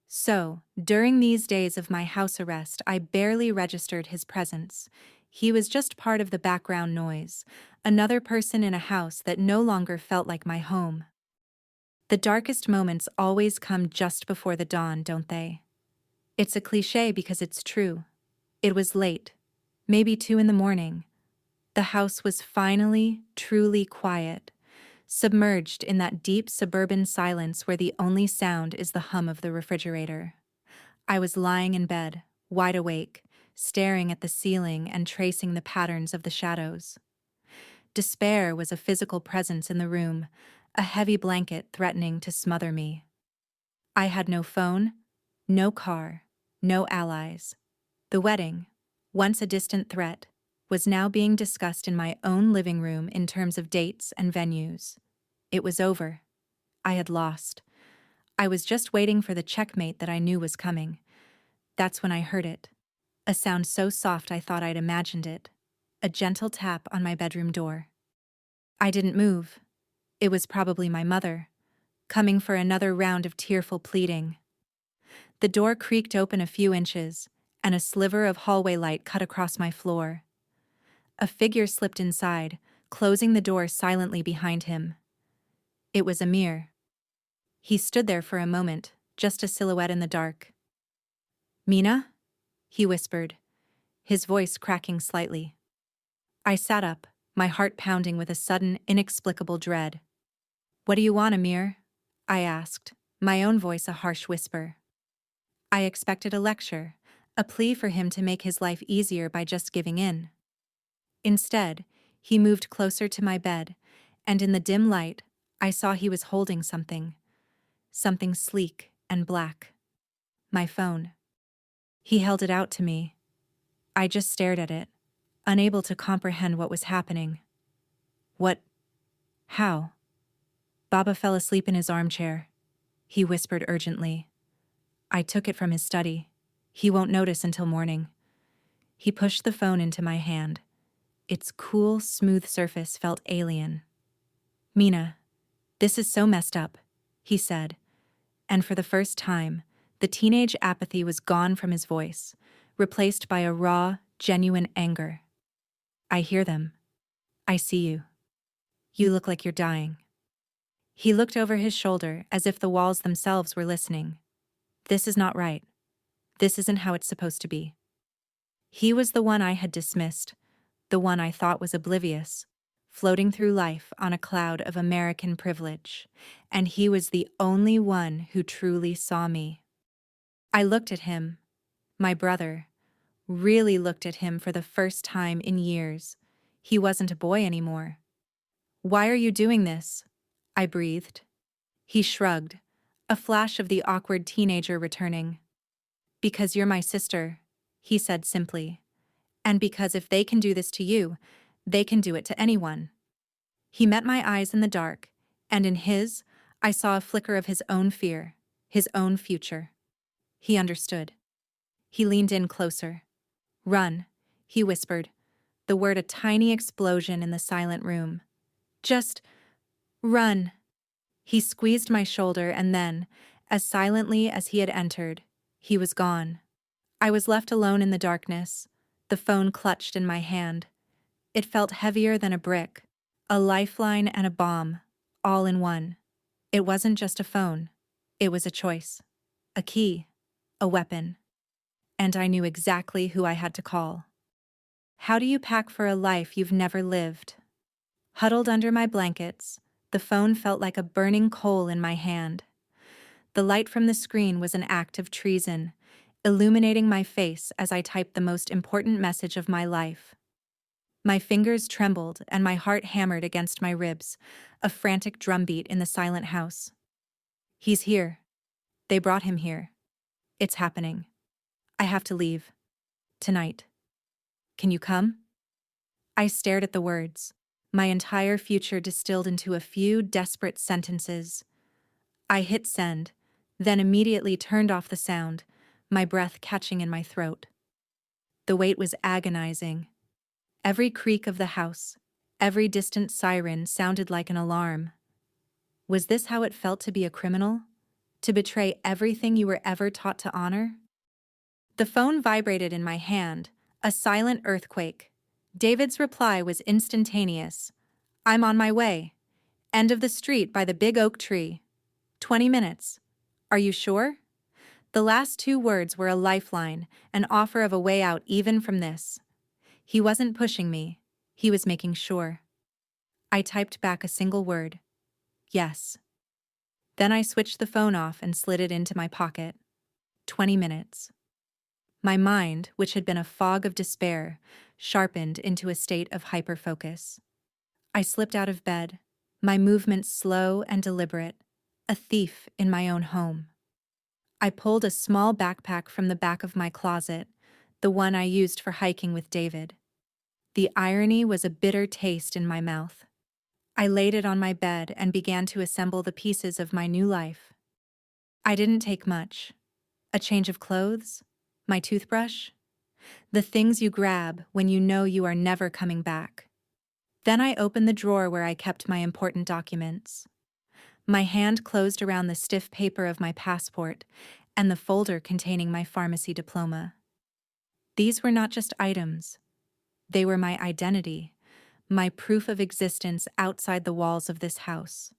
So, during these days of my house arrest, I barely registered his presence. He was just part of the background noise, another person in a house that no longer felt like my home. The darkest moments always come just before the dawn, don't they? It's a cliché because it's true. It was late, maybe 2 in the morning. The house was finally, truly quiet, submerged in that deep suburban silence where the only sound is the hum of the refrigerator. I was lying in bed, wide awake, staring at the ceiling and tracing the patterns of the shadows. Despair was a physical presence in the room, a heavy blanket threatening to smother me. I had no phone, no car, no allies. The wedding, once a distant threat, was now being discussed in my own living room in terms of dates and venues. It was over. I had lost. I was just waiting for the checkmate that I knew was coming. That's when I heard it. A sound so soft I thought I'd imagined it. A gentle tap on my bedroom door. I didn't move. It was probably my mother, coming for another round of tearful pleading. The door creaked open a few inches, and a sliver of hallway light cut across my floor. A figure slipped inside, closing the door silently behind him. It was Amir. He stood there for a moment, just a silhouette in the dark. "Mina?" he whispered, his voice cracking slightly. I sat up, my heart pounding with a sudden, inexplicable dread. "What do you want, Amir?" I asked, my own voice a harsh whisper. I expected a lecture, a plea for him to make his life easier by just giving in. Instead, he moved closer to my bed, and in the dim light, I saw he was holding something. Something sleek and black. My phone. He held it out to me. I just stared at it, unable to comprehend what was happening. "What? How?" "Baba fell asleep in his armchair," he whispered urgently. "I took it from his study. He won't notice until morning." He pushed the phone into my hand. Its cool, smooth surface felt alien. "Mina, this is so messed up," he said, and for the first time, the teenage apathy was gone from his voice, replaced by a raw, genuine anger. "I hear them. I see you. You look like you're dying." He looked over his shoulder as if the walls themselves were listening. "This is not right. This isn't how it's supposed to be." He was the one I had dismissed, the one I thought was oblivious, floating through life on a cloud of American privilege, and he was the only one who truly saw me. I looked at him, my brother, really looked at him for the first time in years. He wasn't a boy anymore. "Why are you doing this?" I breathed. He shrugged, a flash of the awkward teenager returning. "Because you're my sister," he said simply. "And because if they can do this to you, they can do it to anyone." He met my eyes in the dark, and in his, I saw a flicker of his own fear, his own future. He understood. He leaned in closer. "Run," he whispered, the word a tiny explosion in the silent room. "Just run." He squeezed my shoulder and then, as silently as he had entered, he was gone. I was left alone in the darkness, the phone clutched in my hand. It felt heavier than a brick, a lifeline and a bomb, all in one. It wasn't just a phone. It was a choice, a key, a weapon. And I knew exactly who I had to call. How do you pack for a life you've never lived? Huddled under my blankets, the phone felt like a burning coal in my hand. The light from the screen was an act of treason, illuminating my face as I typed the most important message of my life. My fingers trembled and my heart hammered against my ribs, a frantic drumbeat in the silent house. "He's here. They brought him here. It's happening. I have to leave. Tonight. Can you come?" I stared at the words, my entire future distilled into a few desperate sentences. I hit send, then immediately turned off the sound, my breath catching in my throat. The wait was agonizing. Every creak of the house, every distant siren sounded like an alarm. Was this how it felt to be a criminal? To betray everything you were ever taught to honor? The phone vibrated in my hand, a silent earthquake. David's reply was instantaneous. "I'm on my way. End of the street by the big oak tree. 20 minutes. Are you sure?" The last two words were a lifeline, an offer of a way out even from this. He wasn't pushing me. He was making sure. I typed back a single word. "Yes." Then I switched the phone off and slid it into my pocket. 20 minutes. My mind, which had been a fog of despair, sharpened into a state of hyperfocus. I slipped out of bed, my movements slow and deliberate, a thief in my own home. I pulled a small backpack from the back of my closet, the one I used for hiking with David. The irony was a bitter taste in my mouth. I laid it on my bed and began to assemble the pieces of my new life. I didn't take much. A change of clothes, my toothbrush, the things you grab when you know you are never coming back. Then I opened the drawer where I kept my important documents. My hand closed around the stiff paper of my passport and the folder containing my pharmacy diploma. These were not just items. They were my identity, my proof of existence outside the walls of this house.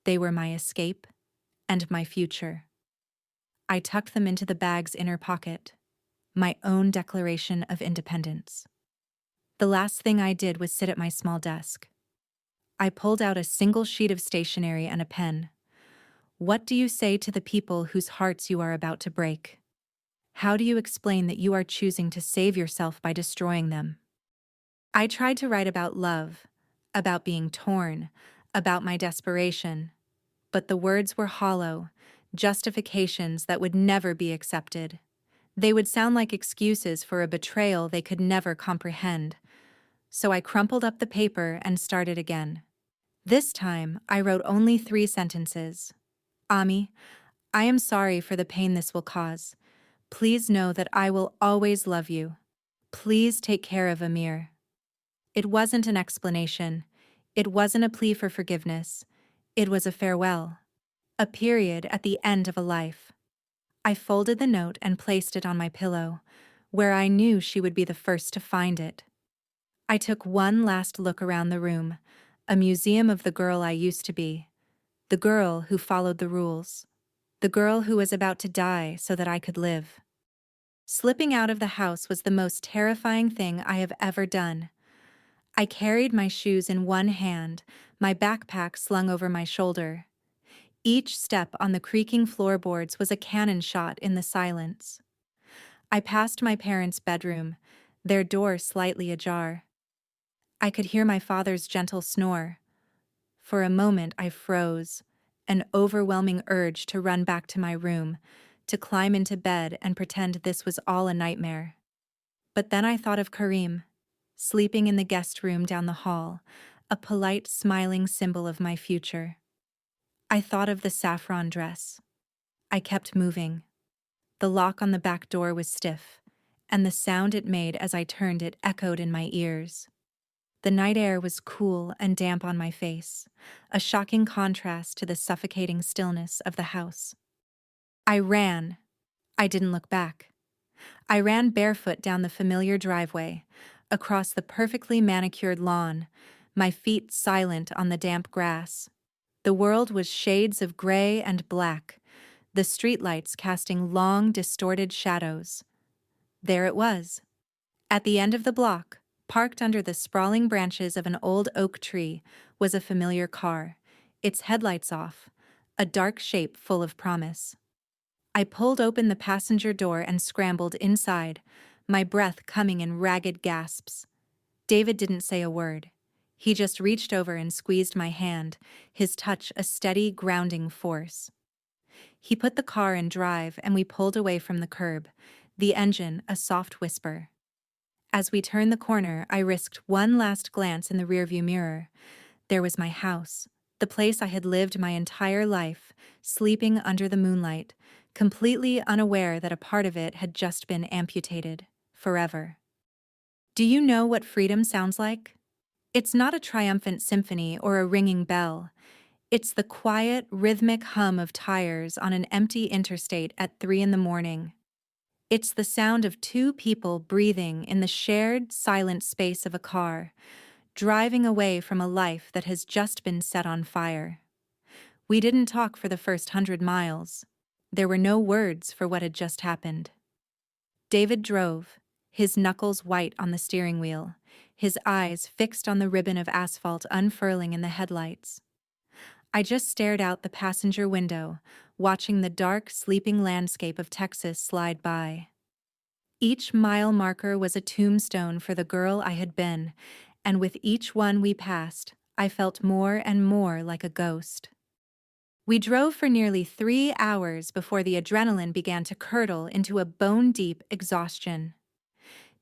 They were my escape and my future. I tucked them into the bag's inner pocket, my own declaration of independence. The last thing I did was sit at my small desk. I pulled out a single sheet of stationery and a pen. What do you say to the people whose hearts you are about to break? How do you explain that you are choosing to save yourself by destroying them? I tried to write about love, about being torn, about my desperation, but the words were hollow, justifications that would never be accepted. They would sound like excuses for a betrayal they could never comprehend. So I crumpled up the paper and started again. This time, I wrote only 3 sentences. Ami, I am sorry for the pain this will cause. Please know that I will always love you. Please take care of Amir. It wasn't an explanation. It wasn't a plea for forgiveness. It was a farewell. A period at the end of a life. I folded the note and placed it on my pillow, where I knew she would be the first to find it. I took one last look around the room, a museum of the girl I used to be, the girl who followed the rules, the girl who was about to die so that I could live. Slipping out of the house was the most terrifying thing I have ever done. I carried my shoes in one hand, my backpack slung over my shoulder. Each step on the creaking floorboards was a cannon shot in the silence. I passed my parents' bedroom, their door slightly ajar. I could hear my father's gentle snore. For a moment I froze, an overwhelming urge to run back to my room, to climb into bed and pretend this was all a nightmare. But then I thought of Karim, sleeping in the guest room down the hall, a polite, smiling symbol of my future. I thought of the saffron dress. I kept moving. The lock on the back door was stiff, and the sound it made as I turned it echoed in my ears. The night air was cool and damp on my face, a shocking contrast to the suffocating stillness of the house. I ran. I didn't look back. I ran barefoot down the familiar driveway, across the perfectly manicured lawn, my feet silent on the damp grass. The world was shades of gray and black, the streetlights casting long, distorted shadows. There it was. At the end of the block, parked under the sprawling branches of an old oak tree, was a familiar car, its headlights off, a dark shape full of promise. I pulled open the passenger door and scrambled inside, my breath coming in ragged gasps. David didn't say a word. He just reached over and squeezed my hand, his touch a steady, grounding force. He put the car in drive and we pulled away from the curb, the engine a soft whisper. As we turned the corner, I risked one last glance in the rearview mirror. There was my house, the place I had lived my entire life, sleeping under the moonlight, completely unaware that a part of it had just been amputated, forever. Do you know what freedom sounds like? It's not a triumphant symphony or a ringing bell. It's the quiet, rhythmic hum of tires on an empty interstate at 3 a.m. It's the sound of 2 people breathing in the shared, silent space of a car, driving away from a life that has just been set on fire. We didn't talk for the first 100 miles. There were no words for what had just happened. David drove, his knuckles white on the steering wheel, his eyes fixed on the ribbon of asphalt unfurling in the headlights. I just stared out the passenger window, watching the dark, sleeping landscape of Texas slide by. Each mile marker was a tombstone for the girl I had been, and with each one we passed, I felt more and more like a ghost. We drove for nearly 3 hours before the adrenaline began to curdle into a bone-deep exhaustion.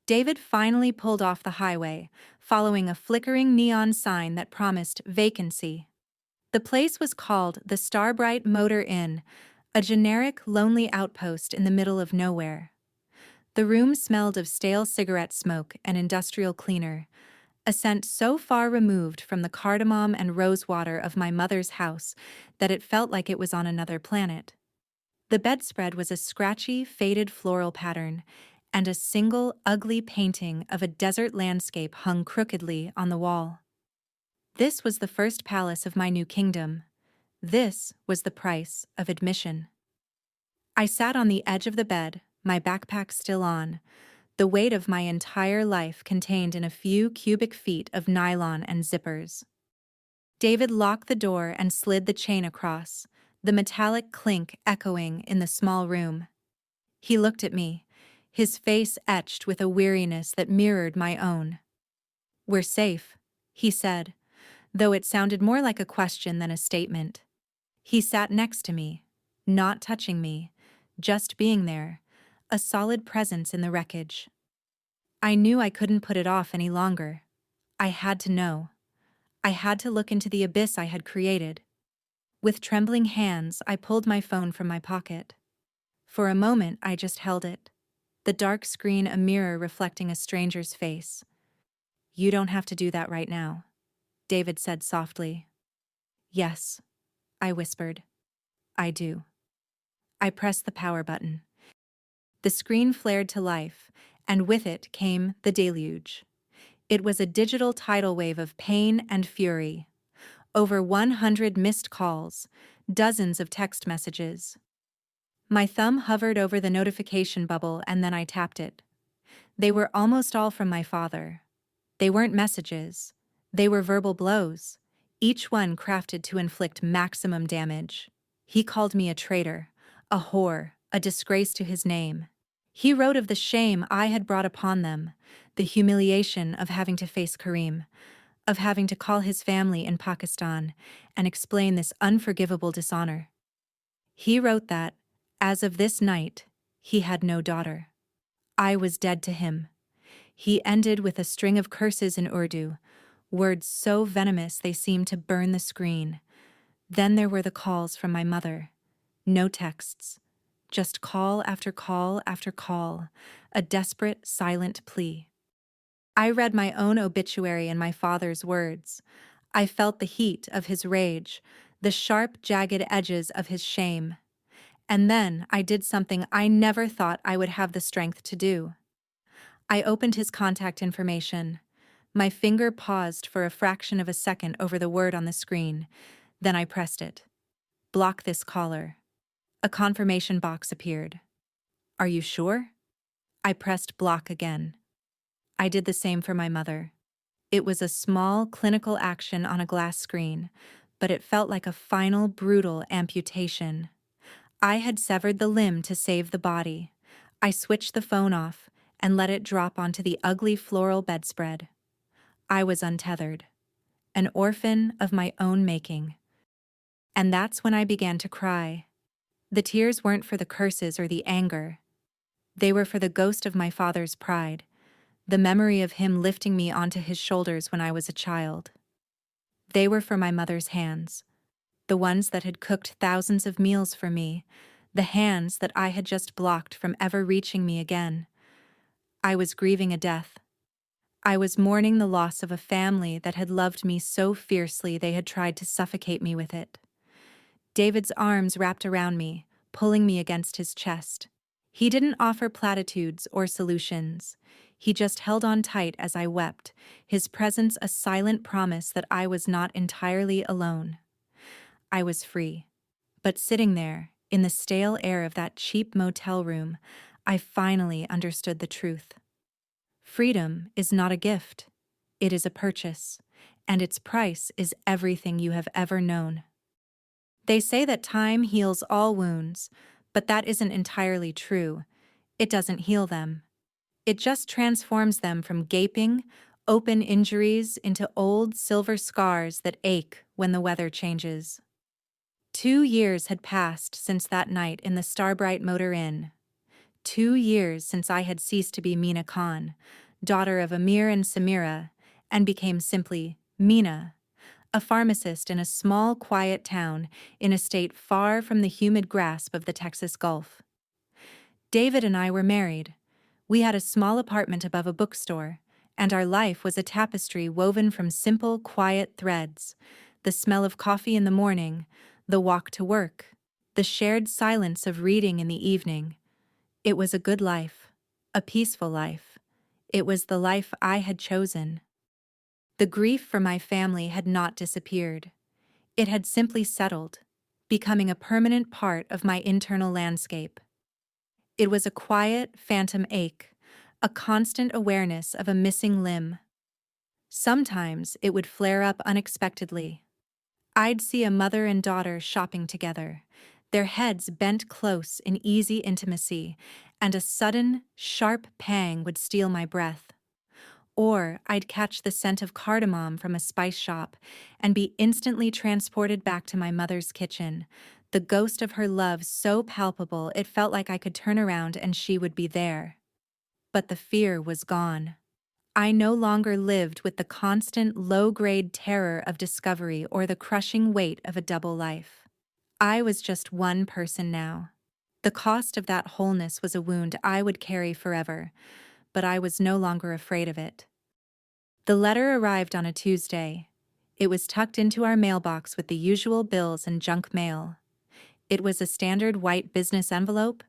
David finally pulled off the highway, following a flickering neon sign that promised vacancy. The place was called the Starbright Motor Inn, a generic, lonely outpost in the middle of nowhere. The room smelled of stale cigarette smoke and industrial cleaner, a scent so far removed from the cardamom and rosewater of my mother's house that it felt like it was on another planet. The bedspread was a scratchy, faded floral pattern, and a single, ugly painting of a desert landscape hung crookedly on the wall. This was the first palace of my new kingdom. This was the price of admission. I sat on the edge of the bed, my backpack still on, the weight of my entire life contained in a few cubic feet of nylon and zippers. David locked the door and slid the chain across, the metallic clink echoing in the small room. He looked at me, his face etched with a weariness that mirrored my own. "We're safe," he said, though it sounded more like a question than a statement. He sat next to me, not touching me, just being there, a solid presence in the wreckage. I knew I couldn't put it off any longer. I had to know. I had to look into the abyss I had created. With trembling hands, I pulled my phone from my pocket. For a moment, I just held it, the dark screen a mirror reflecting a stranger's face. "You don't have to do that right now," David said softly. "Yes," I whispered. "I do." I pressed the power button. The screen flared to life, and with it came the deluge. It was a digital tidal wave of pain and fury. Over 100 missed calls, dozens of text messages. My thumb hovered over the notification bubble and then I tapped it. They were almost all from my father. They weren't messages. They were verbal blows, each one crafted to inflict maximum damage. He called me a traitor, a whore, a disgrace to his name. He wrote of the shame I had brought upon them, the humiliation of having to face Kareem, of having to call his family in Pakistan and explain this unforgivable dishonor. He wrote that, as of this night, he had no daughter. I was dead to him. He ended with a string of curses in Urdu, words so venomous they seemed to burn the screen. Then there were the calls from my mother. No texts. Just call after call after call, a desperate, silent plea. I read my own obituary in my father's words. I felt the heat of his rage, the sharp, jagged edges of his shame. And then I did something I never thought I would have the strength to do. I opened his contact information. My finger paused for a fraction of a second over the word on the screen. Then I pressed it. "Block this caller." A confirmation box appeared. "Are you sure?" I pressed block again. I did the same for my mother. It was a small, clinical action on a glass screen, but it felt like a final, brutal amputation. I had severed the limb to save the body. I switched the phone off and let it drop onto the ugly floral bedspread. I was untethered, an orphan of my own making. And that's when I began to cry. The tears weren't for the curses or the anger. They were for the ghost of my father's pride, the memory of him lifting me onto his shoulders when I was a child. They were for my mother's hands, the ones that had cooked thousands of meals for me, the hands that I had just blocked from ever reaching me again. I was grieving a death. I was mourning the loss of a family that had loved me so fiercely they had tried to suffocate me with it. David's arms wrapped around me, pulling me against his chest. He didn't offer platitudes or solutions. He just held on tight as I wept, his presence a silent promise that I was not entirely alone. I was free. But sitting there, in the stale air of that cheap motel room, I finally understood the truth. Freedom is not a gift. It is a purchase, and its price is everything you have ever known. They say that time heals all wounds, but that isn't entirely true. It doesn't heal them. It just transforms them from gaping, open injuries into old silver scars that ache when the weather changes. 2 years had passed since that night in the Starbright Motor Inn. 2 years since I had ceased to be Mina Khan, daughter of Amir and Samira, and became simply Mina, a pharmacist in a small, quiet town in a state far from the humid grasp of the Texas Gulf. David and I were married. We had a small apartment above a bookstore, and our life was a tapestry woven from simple, quiet threads: the smell of coffee in the morning, the walk to work, the shared silence of reading in the evening. It was a good life, a peaceful life. It was the life I had chosen. The grief for my family had not disappeared. It had simply settled, becoming a permanent part of my internal landscape. It was a quiet, phantom ache, a constant awareness of a missing limb. Sometimes it would flare up unexpectedly. I'd see a mother and daughter shopping together, their heads bent close in easy intimacy, and a sudden, sharp pang would steal my breath. Or I'd catch the scent of cardamom from a spice shop and be instantly transported back to my mother's kitchen, the ghost of her love so palpable it felt like I could turn around and she would be there. But the fear was gone. I no longer lived with the constant low-grade terror of discovery or the crushing weight of a double life. I was just one person now. The cost of that wholeness was a wound I would carry forever, but I was no longer afraid of it. The letter arrived on a Tuesday. It was tucked into our mailbox with the usual bills and junk mail. It was a standard white business envelope,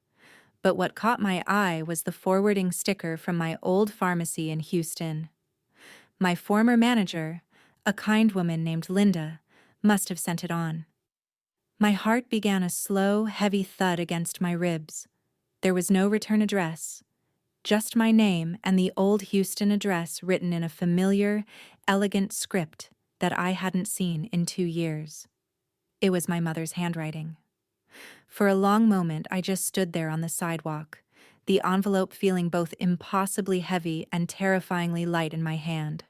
but what caught my eye was the forwarding sticker from my old pharmacy in Houston. My former manager, a kind woman named Linda, must have sent it on. My heart began a slow, heavy thud against my ribs. There was no return address, just my name and the old Houston address written in a familiar, elegant script that I hadn't seen in 2 years. It was my mother's handwriting. For a long moment, I just stood there on the sidewalk, the envelope feeling both impossibly heavy and terrifyingly light in my hand.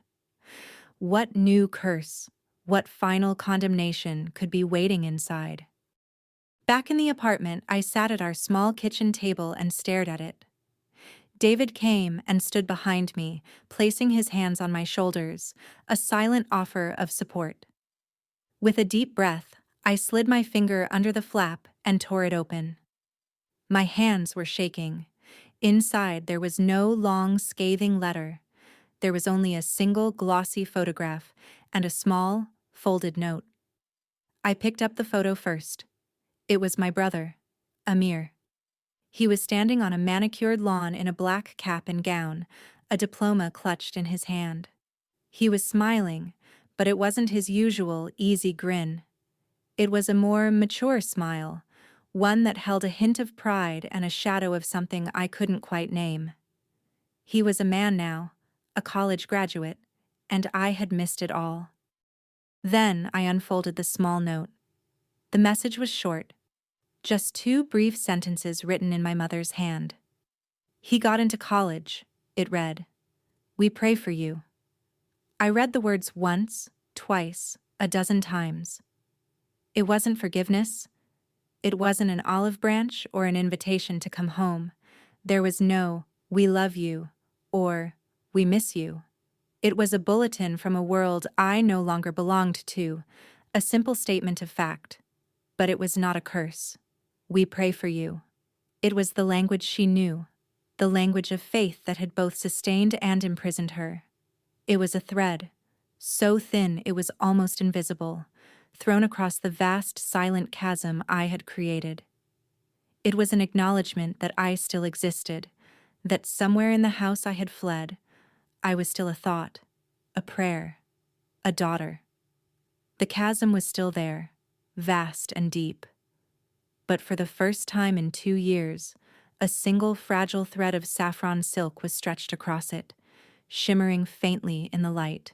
What new curse, what final condemnation could be waiting inside? Back in the apartment, I sat at our small kitchen table and stared at it. David came and stood behind me, placing his hands on my shoulders, a silent offer of support. With a deep breath, I slid my finger under the flap and tore it open. My hands were shaking. Inside, there was no long, scathing letter. There was only a single glossy photograph and a small, folded note. I picked up the photo first. It was my brother, Amir. He was standing on a manicured lawn in a black cap and gown, a diploma clutched in his hand. He was smiling, but it wasn't his usual easy grin. It was a more mature smile, one that held a hint of pride and a shadow of something I couldn't quite name. He was a man now, a college graduate, and I had missed it all. Then I unfolded the small note. The message was short, just 2 brief sentences written in my mother's hand. "He got into college," it read. "We pray for you." I read the words once, twice, a dozen times. It wasn't forgiveness. It wasn't an olive branch or an invitation to come home. There was no, "We love you," or "We miss you." It was a bulletin from a world I no longer belonged to, a simple statement of fact. But it was not a curse. "We pray for you." It was the language she knew, the language of faith that had both sustained and imprisoned her. It was a thread, so thin it was almost invisible, thrown across the vast, silent chasm I had created. It was an acknowledgement that I still existed, that somewhere in the house I had fled, I was still a thought, a prayer, a daughter. The chasm was still there, vast and deep. But for the first time in 2 years, a single fragile thread of saffron silk was stretched across it, shimmering faintly in the light.